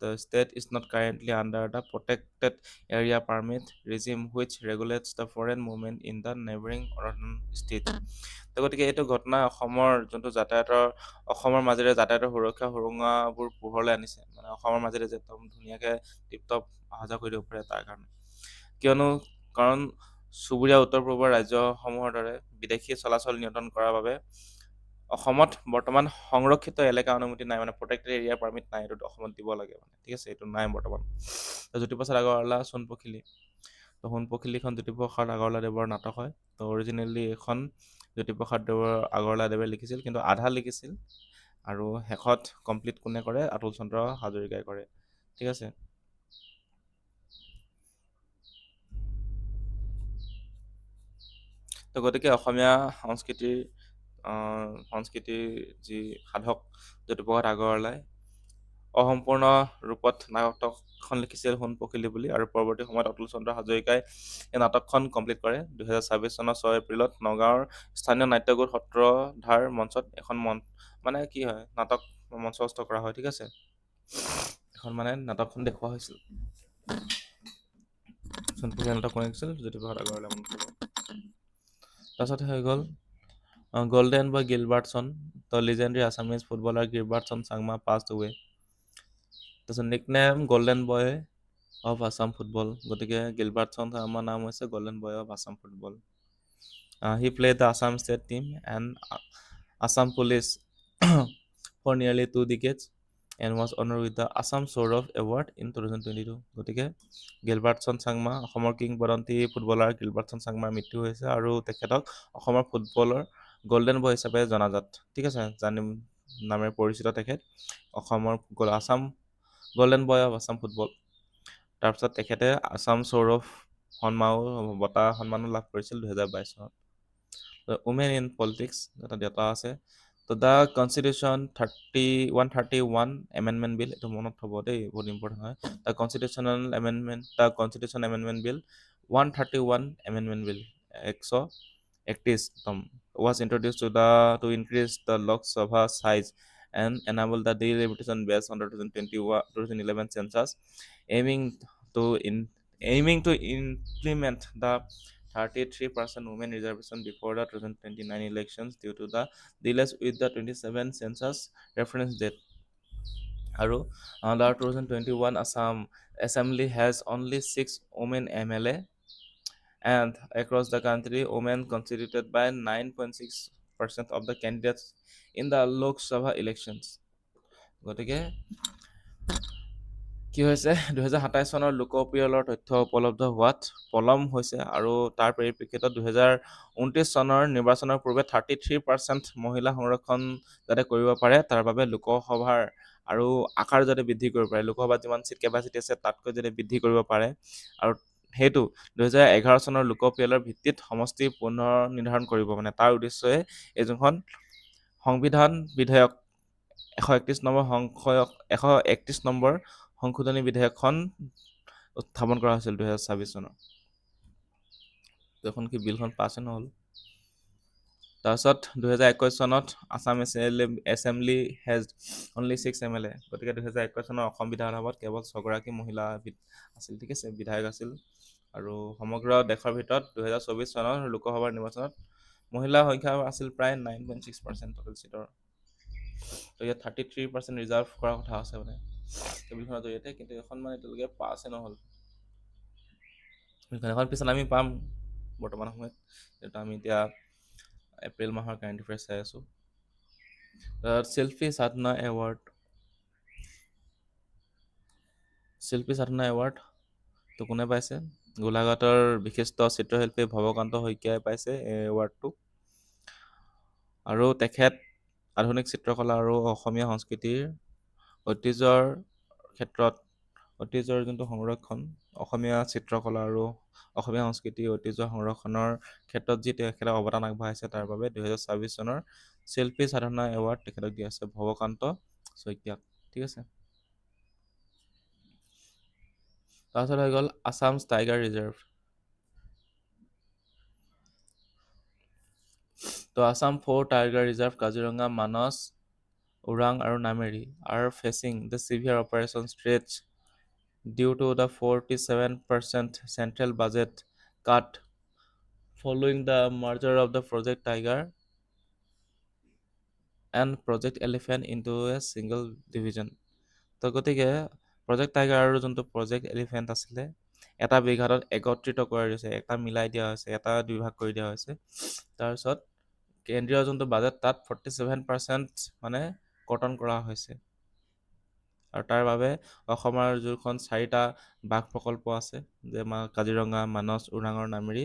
A: the state is not currently under the protected area permit regime which regulates the foreign movement in the neighboring Arunachal state. তো গতিকে এইটো ঘটনা অসমৰ মাজেৰে যাতায়াতৰ সুৰক্ষা সুৰুঙাবোৰ পোহৰলৈ আনিছে মানে অসমৰ মাজেৰে যে একদম ধুনীয়াকৈ টিপটপ অহা যোৱা কৰি দিব পাৰে তাৰ কাৰণে কিয়নো কাৰণ চুবুৰীয়া উত্তৰ পূৰ্বৰ ৰাজ্যসমূহৰ দৰে বিদেশী চলাচল নিয়ন্ত্ৰণ কৰাৰ বাবে অসমত বৰ্তমান সংৰক্ষিত এলেকা অনুমতি নাই মানে প্ৰটেক্টেড এৰিয়া পাৰ্মিট নাই এইটো অসমত দিব লাগে মানে ঠিক আছে এইটো নাই বৰ্তমান জ্যোতিপ্ৰসাদ আগৰৱালা সোণপখিলী তো সোণপখিলীখন জ্যোতিপ্ৰসাদ আগৰৱালাদেৱৰ নাটক হয় তো অৰিজিনেলি এইখন জ্যোতিপ্ৰসাদ আগৰৱালাদেৱে লিখিছিল কিন্তু আধা লিখিছিল আৰু শেষত কমপ্লিট কোনে কৰে আতুল চন্দ্ৰ হাজৰিকাই কৰে ঠিক আছে তো গতিকে অসমীয়া সংস্কৃতিৰ যি সাধক জ্যোতিপ্ৰসাদ আগৰৱালাই অসম্পূৰ্ণ ৰূপত নাটকখন লিখিছিল সোণপখিলী বুলি আৰু পৰৱৰ্তী সময়ত অতুল চন্দ্ৰ হাজৰিকাই এই নাটকখন কমপ্লিট কৰে 2026 চনৰ 6 এপ্ৰিলত নগাঁৱৰ স্থানীয় নাট্যগোট সত্ৰধাৰ মঞ্চত এখন মানে কি হয় নাটক মঞ্চস্থ কৰা হয় ঠিক আছে এখন মানে নাটকখন দেখুওৱা হৈছিল সোণপখিলী নাটক কোনে লিখিছিল জ্যোতিপ্ৰসাদ আগৰৱালাই তাৰপিছত হৈ গ'ল golden boy Gilbertson the legendary Assamese footballer Gilbertson Sangma passed away তাৰপিছত nickname golden boy of Assam football গতিকে গিলবাৰ্টছন চাংমাৰ নাম হৈছে golden boy of Assam football he played the Assam state team and Assam police for nearly 2 decades and was honored with the Assam Sourav Award in 2022 গতিকে গিলবাৰ্টছন চাংমা অসমৰ কিংবদন্তি footballer Gilbertson চাংমাৰ মৃত্যু হৈছে আৰু তেখেতক অসমৰ ফুটবলৰ গল্ডেন বয় হিচাপে জনাজাত ঠিক আছে নামেৰে পৰিচিত তেখেত অসমৰ Assam golden boy of Assam football তাৰপিছত তেখেতে আছাম সৌৰভ সন্মানো লাভ কৰিছিল 2022 চনত উমেন ইন পলিটিক্স এটা ডেটা আছে তো দ্য কনষ্টিটিউশ্যন 131 এমেণ্ডমেণ্ট বিল এইটো মনত থ'ব দেই বহুত ইম্পৰ্টেণ্ট হয় the constitution amendment bill 131 amendment bill 131 was introduced to increase the Lok Sabha size and enable the delimitation based on the 2011 census, aiming to implement the 33% women reservation before the 2029 elections due to the delays with the 27 census reference date. আৰু the 2021 Assam Assembly has only 6 women MLA and across the country women constituted by 9.6% of the candidates in the Lok Sabha elections গতিকে কি হৈছে 2027 চনৰ লোকপিয়লৰ তথ্য উপলব্ধ হোৱাত পলম হৈছে আৰু তাৰ পৰিপ্ৰেক্ষিতত 2029 চনৰ নিৰ্বাচনৰ পূৰ্বে 33% মহিলা সংৰক্ষণ যাতে কৰিব পাৰে তাৰ বাবে লোকসভাৰ আৰু আকাৰ যাতে বৃদ্ধি কৰিব পাৰে, লোকসভাত যিমান চিট কেপাচিটি আছে তাতকৈ যাতে বৃদ্ধি কৰিব পাৰে আৰু সেইটো 2011 চনৰ লোকপিয়লৰ ভিত্তিত সমষ্টি পুনৰ নিৰ্ধাৰণ কৰিব, মানে তাৰ উদ্দেশ্যে এই যোনখন সংবিধান বিধেয়ক 131 নম্বৰ সংশোধনী বিধেয়কখন উত্থাপন কৰা হৈছিল 2026 চনৰ। এখন কি বিলখন পাছে নহ'ল। তাৰপিছত 2021 চনত Assam assembly has only 6 MLA, গতিকে 2021 চনৰ অসম বিধানসভাত কেৱল 6গৰাকী মহিলা আছিল, ঠিক আছে, বিধায়ক আছিল। আৰু সমগ্ৰ দেশৰ ভিতৰত 2024 চনৰ লোকসভাৰ নিৰ্বাচনত মহিলাৰ সংখ্যা আছিল প্ৰায় 9.6% টোটেল চিটৰ। তো ইয়াত 33% ৰিজাৰ্ভ কৰাৰ কথা আছে মানে বিলখনৰ জৰিয়তে, কিন্তু এখন মানে এতিয়ালৈকে পাছে নহ'ল। এখন পিছত আমি পাম বৰ্তমান সময়ত, যিহেতু আমি এতিয়া এপ্ৰিল মাহৰ কাৰেণ্ট এফেয়াৰ্ছ চাই আছোঁ। শিল্পী সাধনা এৱাৰ্ডটো কোনে পাইছে? গোলাঘাটৰ বিশিষ্ট চিত্ৰশিল্পী ভৱকান্ত শইকীয়াই পাইছে এই এৱাৰ্ডটো। আৰু তেখেত আধুনিক চিত্ৰকলা আৰু অসমীয়া সংস্কৃতিৰ ঐতিহ্যৰ ক্ষেত্ৰত ঐতিহ্যৰ যোনটো সংৰক্ষণ, অসমীয়া চিত্ৰকলা আৰু অসমীয়া সংস্কৃতি ঐতিহ্য সংৰক্ষণৰ ক্ষেত্ৰত যি তেখেতে অৱদান আগবঢ়াইছে তাৰ বাবে 2026 চনৰ শিল্পী সাধনা এৱাৰ্ড তেখেতক দিয়া আছে, ভৱকান্ত শইকীয়াক, ঠিক আছে। তাৰপিছত হৈ গ'ল আছাম টাইগাৰ ৰিজাৰ্ভ। তো আছাম 4 টাইগাৰ ৰিজাৰ্ভ কাজিৰঙা, মানস, ওৰাং আৰু Nameri are facing the severe operation stretch due to the 47% central budget cut following the merger of the Project Tiger and Project Elephant into a single division. তো গতিকে প্ৰজেক্ট টাইগাৰ আৰু যোনটো project elephant আছিলে এটা বিঘাটত একত্ৰিত কৰি দিছে, এটা মিলাই দিয়া হৈছে, এটা দুভাগ কৰি দিয়া হৈছে। তাৰপিছত কেন্দ্ৰীয় যোনটো বাজেট তাত 47% মানে কৰ্তন কৰা হৈছে। আৰু তাৰ বাবে অসমৰ যোনখন 4টা বাঘ প্ৰকল্প আছে, যে কাজিৰঙা, মানস, ওৰাঙৰ নামেৰি,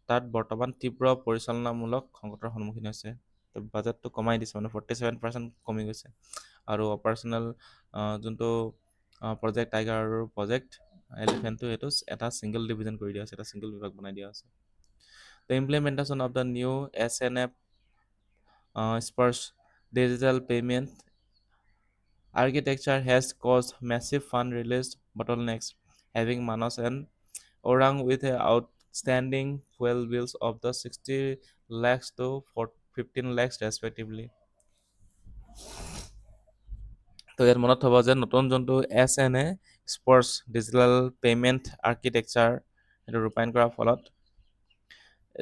A: তাত বৰ্তমান তীব্ৰ পৰিচালনামূলক সংকটৰ সন্মুখীন হৈছে। তো বাজেটটো কমাই দিছে, মানে 47% কমি গৈছে। আৰু অপাৰেশ্যনেল যোনটো প্ৰজেক্ট টাইগাৰ আৰু প্ৰজেক্ট এলিফেণ্টটো সেইটো এটা ছিংগল ডিভিজন কৰি দিয়া হৈছে, এটা ছিংগল বিভাগ বনাই দিয়া হৈছে। The implementation of the new SNF Spurs digital payment architecture has caused massive fund release bottlenecks, having Manas and Orang with outstanding fuel bills of the 60 lakhs to 15 lakhs respectively. তো ইয়াত মনত থ'ব যে নতুন যোনটো SNA sports digital payment architecture সেইটো ৰূপায়ণ কৰাৰ ফলত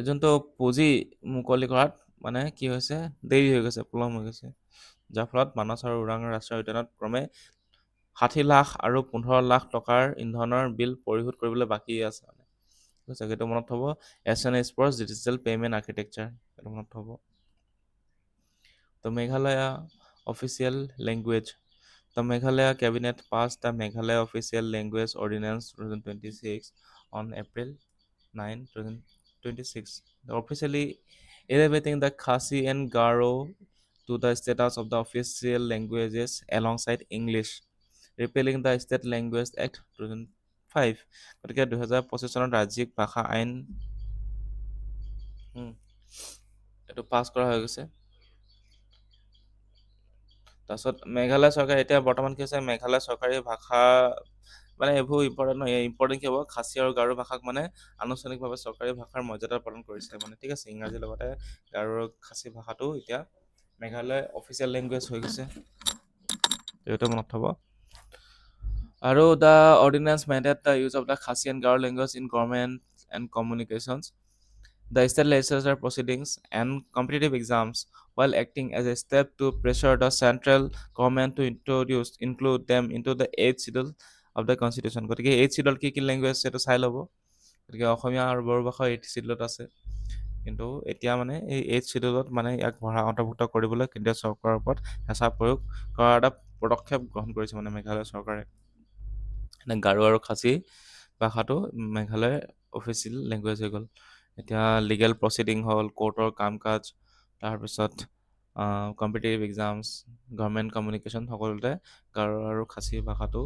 A: যোনটো পুঁজি মুকলি কৰাত মানে কি হৈছে, দেৰি হৈ গৈছে, পলম হৈ গৈছে, যাৰ ফলত মানস আৰু ওৰাং ৰাষ্ট্ৰীয় উদ্যানত ক্ৰমে 60 লাখ আৰু 15 লাখ টকাৰ ইন্ধনৰ বিল পৰিশোধ কৰিবলৈ বাকী আছে। সেইটো মনত থ'ব, SNA sports digital payment architecture, সেইটো মনত থ'ব। তো Meghalaya official language. The Meghalaya Cabinet passed the Meghalaya Official Language Ordinance 2026 on April 9, 2026, officially elevating the Khasi and Garo to the status of the official languages alongside English, repealing the State Language Act 2005. গতিকে 2025 চনত ৰাজ্যিক ভাষা আইন এইটো পাছ কৰা হৈ গৈছে। তাৰপিছত মেঘালয় চৰকাৰে এতিয়া বৰ্তমান কি হৈছে, মেঘালয় চৰকাৰী ভাষা মানে এইবোৰ ইম্পৰ্টেণ্ট কি হ'ব, খাচী আৰু গাৰো ভাষাক মানে আনুষ্ঠানিকভাৱে চৰকাৰী ভাষাৰ মৰ্যাদা প্ৰদান কৰিছে, মানে ঠিক আছে। ইংৰাজীৰ লগতে গাৰো আৰু খাচী ভাষাটো এতিয়া মেঘালয় অফিচিয়েল লেংগুৱেজ হৈ গৈছে, এইটো মনত থ'ব। আৰু the ordinance mandate the use of the Khasi and Garo language in government and communications, the state legislature proceedings and competitive exams, while acting as a step to pressure the central government to include them into the 8th schedule of the constitution. গতিকে 8th schedule কি language সেইটো চাই ল'ব। গতিকে অসমীয়া আৰু বড়ো ভাষা 8th schedule আছে, কিন্তু এতিয়া মানে এই 8th schedule মানে ইয়াক অন্তৰ্ভুক্ত কৰিবলৈ কেন্দ্ৰীয় চৰকাৰৰ ওপৰত হেঁচা প্ৰয়োগ কৰাৰ এটা পদক্ষেপ গ্ৰহণ কৰিছে মানে মেঘালয় চৰকাৰে। গাৰো আৰু খাচী ভাষাটো মেঘালয়ৰ অফিচিয়েল লেংগুৱেজ হৈ গ'ল। এতিয়া লিগেল প্ৰচিডিং হ'ল, কোৰ্টৰ কাম কাজ, তাৰপিছত কম্পিটিটিভ এক্সামছ, গভৰ্ণমেণ্ট কমিউনিকেশ্যন, সকলোতে গাৰো আৰু খাচী ভাষাটো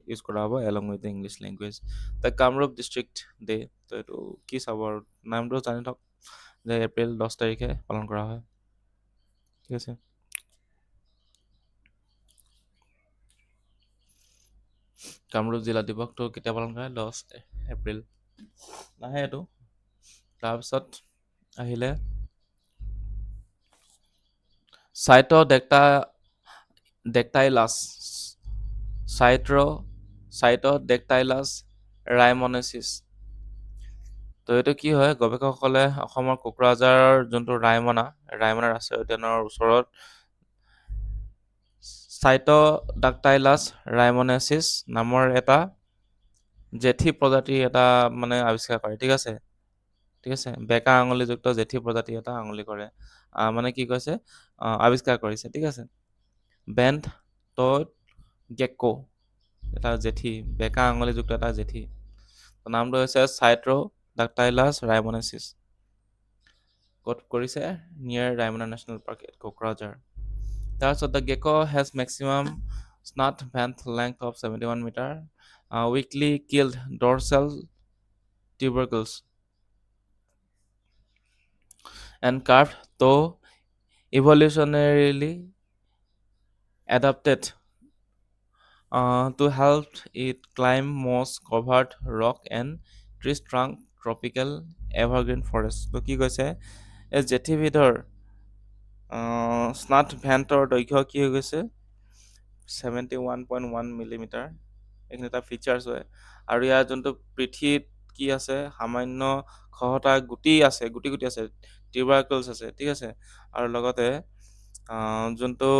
A: ইউজ কৰা হ'ব along with the English language. The Kamrup district day, তো এইটো কি চাব আৰু নামটো জানি থওক যে এপ্ৰিল 10 তাৰিখে পালন কৰা হয়। ঠিক আছে। কামৰূপ জিলা দিৱসটো কেতিয়া পালন কৰে? 10 এপ্ৰিল। নাহে এইটো। তাৰপিছত আহিলে চাইটোডেক্টাইলাছ, চাইটোডেক্টাইলাছ ৰাইমনেচিছ। তো এইটো কি হয়? গৱেষকসকলে অসমৰ কোকৰাঝাৰৰ যোনটো ৰায়মনা ৰাষ্ট্ৰীয় উদ্যানৰ ওচৰত চাইটোডাক্টাইলাছ ৰাইমনেচিছ নামৰ এটা জেঠী প্ৰজাতিৰ এটা মানে আৱিষ্কাৰ কৰে। ঠিক আছে। ঠিক আছে, বেকা আঙুলিযুক্ত জেঠী প্ৰজাতিৰ এটা আঙুলি কৰে, মানে কি কৈছে, আৱিষ্কাৰ কৰিছে। ঠিক আছে। বেণ্ট টড গেক্কো, এটা জেঠী, বেকা আঙুলিযুক্ত এটা জেঠী। নামটো হৈছে চাইট্ৰোডাক্টাইলাছ ৰাইমনেচিছ। ক'ত কৰিছে? নিয়াৰ ৰাইমনা নেশ্যনেল পাৰ্ক, কোকৰাঝাৰ। তাৰপিছত the gecko has maximum snout vent length of 71 metre, weakly killed dorsal tubercles and carved toe, evolutionarily adapted to help it climb moss covered rock and trees trunk tropical evergreen forest। তো কি কৈছে? এই জেঠীবিধৰ স্নাট ভেণ্টৰ দৈৰ্ঘ্য কি হৈ গৈছে? 71.1 millimetre. এইখিনি এটা ফিচাৰ্ছ হয়। আৰু ইয়াৰ যোনটো পিঠিত কি আছে? সামান্য খহটা গুটি আছে, গুটি গুটি আছে, টিউবাৰকলছ আছে। ঠিক আছে। আৰু লগতে যোনটো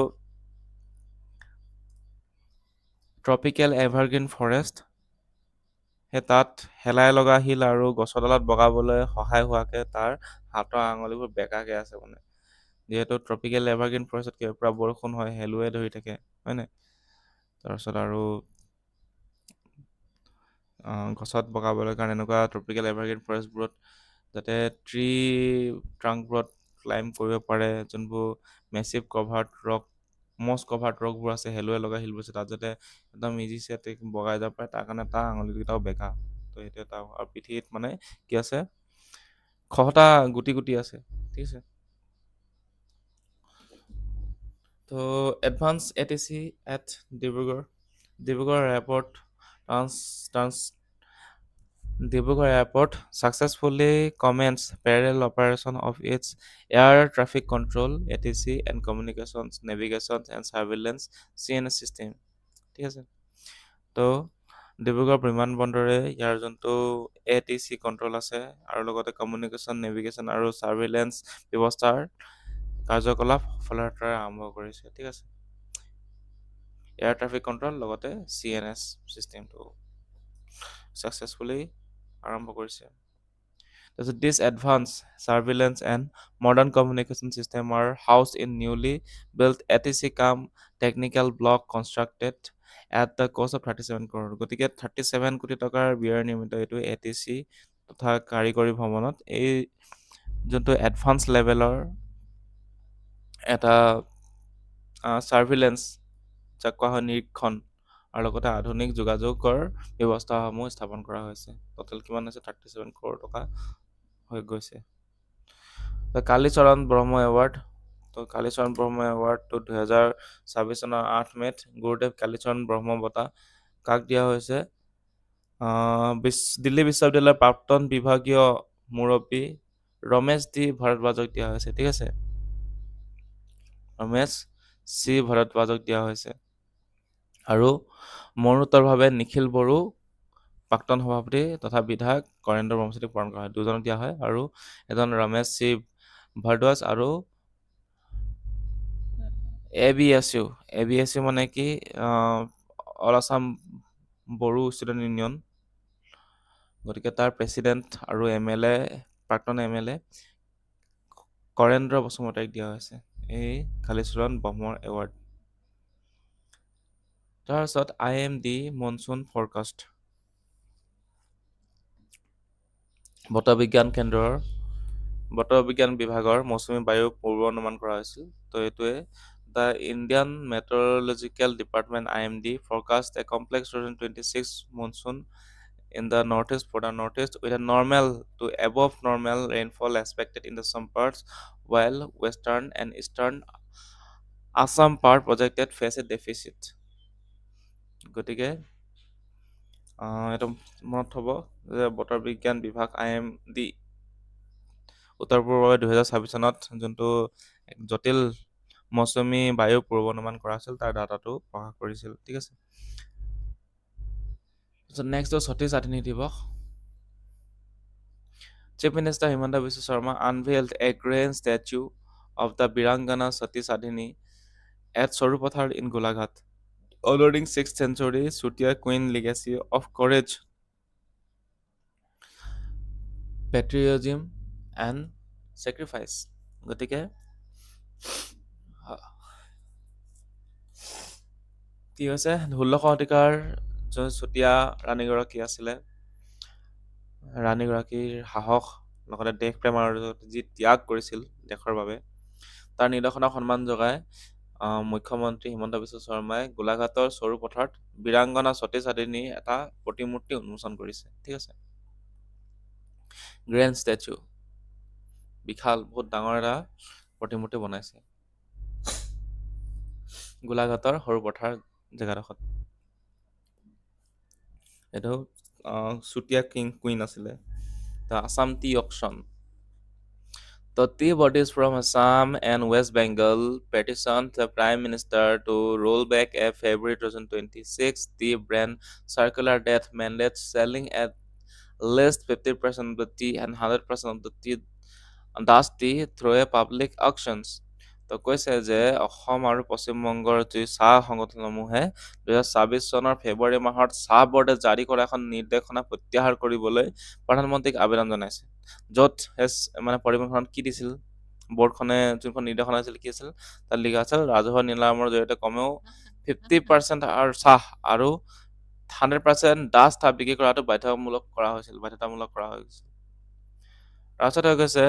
A: ট্ৰপিকেল এভাৰগ্ৰীণ ফৰেষ্ট, সেই তাত শেলাই লগা শিল আৰু গছৰ ডালত বগাবলৈ সহায় হোৱাকে তাৰ হাতৰ আঙুলিবোৰ বেঁকাকে আছে মানে। যিহেতু ট্ৰপিকেল এভাৰগ্ৰীণ ফৰেষ্টত পুৰা বৰষুণ হয়, শেলুৱে ধৰি থাকে, হয় নাই? তাৰপিছত আৰু গছত বগাবলৈ কাৰণে এনেকুৱা ট্ৰপিকেল এভাৰগ্ৰীণ ফৰেষ্টবোৰত যাতে ট্ৰী ট্ৰাংকবোৰত ক্লাইম্ব কৰিব পাৰে, যোনবোৰ মেচিভ কভাৰ্ড ৰক, মছ কভাৰ্ড ৰকবোৰ আছে, শেলুৱে লগা শিলবোৰ আছে, তাত যাতে একদম ইজি চেট বগাই যাব পাৰে, তাৰ কাৰণে তাৰ আঙুলিকেইটাও বেকা। তো সেইটো এটা। আৰু পিঠিত মানে কি আছে? খহটা গুটি গুটি আছে। ঠিক আছে। তো advance ATC at Dibrugarh airport trans Dibrugarh Airport successfully commenced parallel operation of its air traffic control (ATC) and communications, navigation and surveillance (CNS) system। ঠিক আছে। তো ডিব্ৰুগড় বিমানবন্দৰে ইয়াৰ যোনটো ATC কণ্ট্ৰল আছে আৰু লগতে কমিউনিকেশ্যন, নেভিগেশ্যন আৰু ছাৰ্ভেইলেন্স ব্যৱস্থাৰ কাৰ্যকলাপ সফলতাৰে আৰম্ভ কৰিছে। ঠিক আছে। এয়াৰ ট্ৰাফিক কণ্ট্ৰল লগতে CNS চিষ্টেমটো ছাকচেছফুলি আৰম্ভ কৰিছে। তাৰপিছত this advance surveillance and modern communication system are house in newly built ATC cum technical block constructed at the cost of 37 crore। গতিকে 37 কোটি টকাৰ ব্যয়েৰে নিৰ্মিত এইটো ATC তথা কাৰিকৰী ভৱনত এই যোনটো এডভান্স লেভেলৰ এটা ছাৰ্ভিলেন্স, যাক কোৱা হয় নিৰীক্ষণ, আৰু লগতে আধুনিক যোগাযোগৰ ব্যৱস্থাসমূহ স্থাপন কৰা হৈছে। টোটেল কিমান হৈছে? 37 crore টকা হৈ গৈছে। কালীচৰণ ব্ৰহ্ম এৱাৰ্ড। তো কালীচৰণ ব্ৰহ্ম এৱাৰ্ডটো 2026 চনৰ 8 মে'ত গুৰুদেৱ কালীচৰণ ব্ৰহ্ম বঁটা কাক দিয়া হৈছে? দিল্লী বিশ্ববিদ্যালয়ৰ প্ৰাক্তন বিভাগীয় মুৰব্বী ৰমেশ ডি ভাৰদ্বাজক দিয়া হৈছে। ঠিক আছে। ৰমেশ চি ভাৰদ্বাজক দিয়া হৈছে। আৰু মৰণোত্তৰভাৱে নিখিল বড়ো, প্ৰাক্তন সভাপতি তথা বিধায়ক কৰেন্দ্ৰ ব্ৰহ্মচাৰীক প্ৰদান কৰা হয়। দুজনক দিয়া হয়। আৰু এজন ৰমেশ চি ভাৰদ্বাজ আৰু ABSU মানে কি? All Assam Bodo student union. গতিকে তাৰ প্ৰেচিডেণ্ট আৰু MLA, প্ৰাক্তন MLA কৰেন্দ্ৰ বসুমতাৰীক দিয়া হৈছে এই কালীচৰণ ব্ৰহ্মৰ এৱাৰ্ড। তাৰপিছত IMD মনচুন ফৰকাষ্ট। বতৰ বিজ্ঞান কেন্দ্ৰৰ বতৰ বিজ্ঞান বিভাগৰ মৌচুমী বায়ু পূৰ্বানুমান কৰা হৈছিল। তো এইটোৱে the Indian meteorological department IMD forecast a complex 2026 monsoon in the northeast for the northeast with a normal to above normal rainfall expected in the some parts while western and eastern Assam part projected face a deficit. গতিকে এইটো মনত থ'ব যে বতৰ বিজ্ঞান বিভাগ IMD উত্তৰ পূবৰ বাবে 2026 চনত যোনটো এক জটিল মৌচুমী বায়ু পূৰ্বানুমান কৰা আছিল তাৰ ডাটাটো প্ৰকাশ কৰিছিল। ঠিক আছে, নেক্সট সতী স্বাধীনী দিৱস। Chief Minister Himanta Biswa Sharma unveiled a grand statue of the Birangana Sati Sadhini at Sorupathar in Golaghat, honoring 6th century Sutia Queen legacy of courage, patriotism and sacrifice. গতিকে কি হৈছে 16শ শতিকাৰ যোন চুতীয়া ৰাণীগৰাকী আছিলে, ৰাণীগৰাকীৰ সাহস লগতে দেশ প্ৰেম আৰু যি ত্যাগ কৰিছিল দেশৰ বাবে তাৰ নিদৰ্শনক সন্মান জগাই মুখ্যমন্ত্ৰী হিমন্ত বিশ্ব শৰ্মাই গোলাঘাটৰ চৰুপথাৰত বীৰাংগনা সতী স্বাধীনী এটা প্ৰতিমূৰ্তি উন্মোচন কৰিছে। ঠিক আছে, গ্ৰেণ্ড ষ্টেচু, বিশাল বহুত ডাঙৰ এটা প্ৰতিমূৰ্তি বনাইছে গোলাঘাটৰ সৰুপথাৰ জেগাডোখৰত। এইটো চুতীয়া কুইন আছিলে। The Assam Tea Auction. The tea bodies from Assam and West Bengal petitioned the Prime Minister to roll back a February 2026 tea brand circular that mandates selling at least 50% of the tea and 100% of the tea dust tea through a public auctions. তো কৈছে যে অসম আৰু পশ্চিমবংগৰ যি চাহ সংগঠনসমূহে 2026 চনৰ ফেব্ৰুৱাৰী মাহত চাহ বৰ্ডে জাৰি কৰা এখন নিৰ্দেশনা প্ৰত্যাহাৰ কৰিবলৈ প্ৰধানমন্ত্ৰীক আবেদন জনাইছে, য'ত মানে পৰিৱেশনত কি দিছিল, বৰ্ডখনে যোনখন নিৰ্দেশনা আছিল কি আছিল, তাত লিখা আছিল ৰাজহুৱা নিলামৰ জৰিয়তে কমেও 50% আৰু চাহ আৰু 100% ডাষ্ট চাহ বিক্ৰী কৰাটো বাধ্যতামূলক কৰা হৈছিল। তাৰপিছত হৈ গৈছে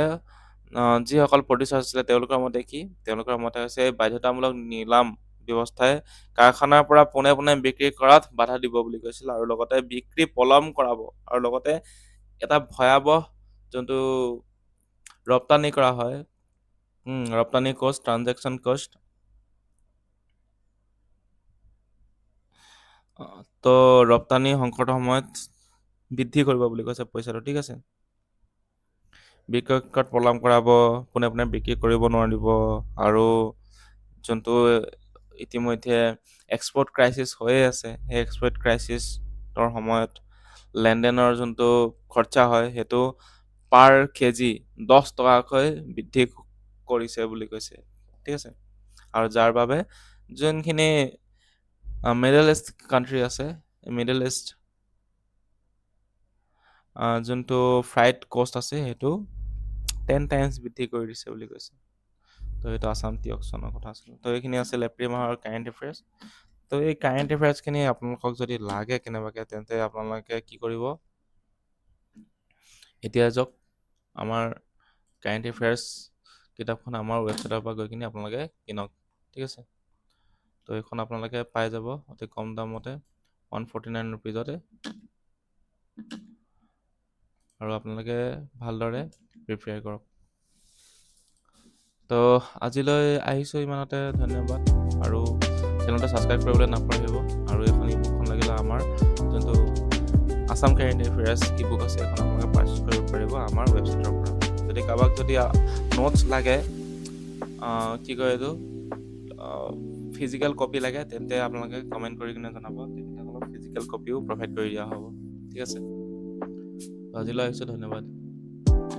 A: যিসকল প্ৰডিউচাৰ আছিলে তেওঁলোকৰ মতে কি, তেওঁলোকৰ মতে হৈছে বাধ্যতামূলক নিলাম ব্যৱস্থাই কাৰখানাৰ পৰা পোনে পোনে বিক্ৰী কৰাত বাধা দিব বুলি কৈছিল আৰু লগতে বিক্ৰী পলম কৰাব আৰু লগতে এটা ভয়াৱহ যোনটো ৰপ্তানি কৰা হয় ৰপ্তানি কষ্ট, ট্ৰানজেকশ্যন কষ্ট, তো ৰপ্তানি সংকটৰ সময়ত বৃদ্ধি কৰিব বুলি কৈছে পইচাটো। ঠিক আছে, বিক্ৰয়ত পলম কৰাব, পোনে পোনে বিক্ৰী কৰিব নোৱাৰিব আৰু যোনটো ইতিমধ্যে এক্সপৰ্ট ক্ৰাইচিছ হৈয়ে আছে, সেই এক্সপৰ্ট ক্ৰাইচিছৰ সময়ত লেনদেনৰ যোনটো খৰচা হয় সেইটো পাৰ কেজি 10 টকাকৈ বৃদ্ধি কৰিছে বুলি কৈছে। ঠিক আছে, আৰু যাৰ বাবে যোনখিনি মিডল ইষ্ট কাণ্ট্ৰি আছে, মিডল ইষ্ট যোনটো ফ্ৰাইট কষ্ট আছে সেইটো 10 টাইমছ বৃদ্ধি কৰি দিছে বুলি কৈছে। তো এইটো আছাম টি অকশ্যনৰ কথা আছিল। তো এইখিনি আছিল এপ্ৰিল মাহৰ কাৰেণ্ট এফেয়াৰ্ছ। তো এই কাৰেণ্ট এফেয়াৰ্ছখিনি আপোনালোকক যদি লাগে কেনেবাকৈ তেন্তে আপোনালোকে কি কৰিব, এতিয়া যাওক আমাৰ কাৰেণ্ট এফেয়াৰ্ছ কিতাপখন আমাৰ ৱেবছাইটৰ পৰা গৈ কিনি আপোনালোকে কিনক। ঠিক আছে, তো এইখন আপোনালোকে পাই যাব অতি কম দামতে 149 ৰুপিজতে, আৰু আপোনালোকে ভালদৰে প্ৰিপেয়াৰ কৰক। তো আজিলৈ আহিছোঁ ইমানতে, ধন্যবাদ। আৰু চেনেলটো ছাবস্ক্ৰাইব কৰিবলৈ নাপাহৰিব। আৰু এইখন ই বুকখন লাগিলে আমাৰ যোনটো আছাম কাৰেণ্ট এফেয়াৰ্ছ ই বুক আছে এখন আপোনালোকে পাৰ্চেছ কৰিব পাৰিব আমাৰ ৱেবছাইটৰ পৰা। যদি কাৰোবাক যদি নোটছ লাগে, কি কয় এইটো ফিজিকেল কপি লাগে, তেন্তে আপোনালোকে কমেণ্ট কৰি কিনে জনাব, তেখেতসকলক ফিজিকেল কপিও প্ৰভাইড কৰি দিয়া হ'ব। ঠিক আছে, আজিলৈ আহিছোঁ, ধন্যবাদ।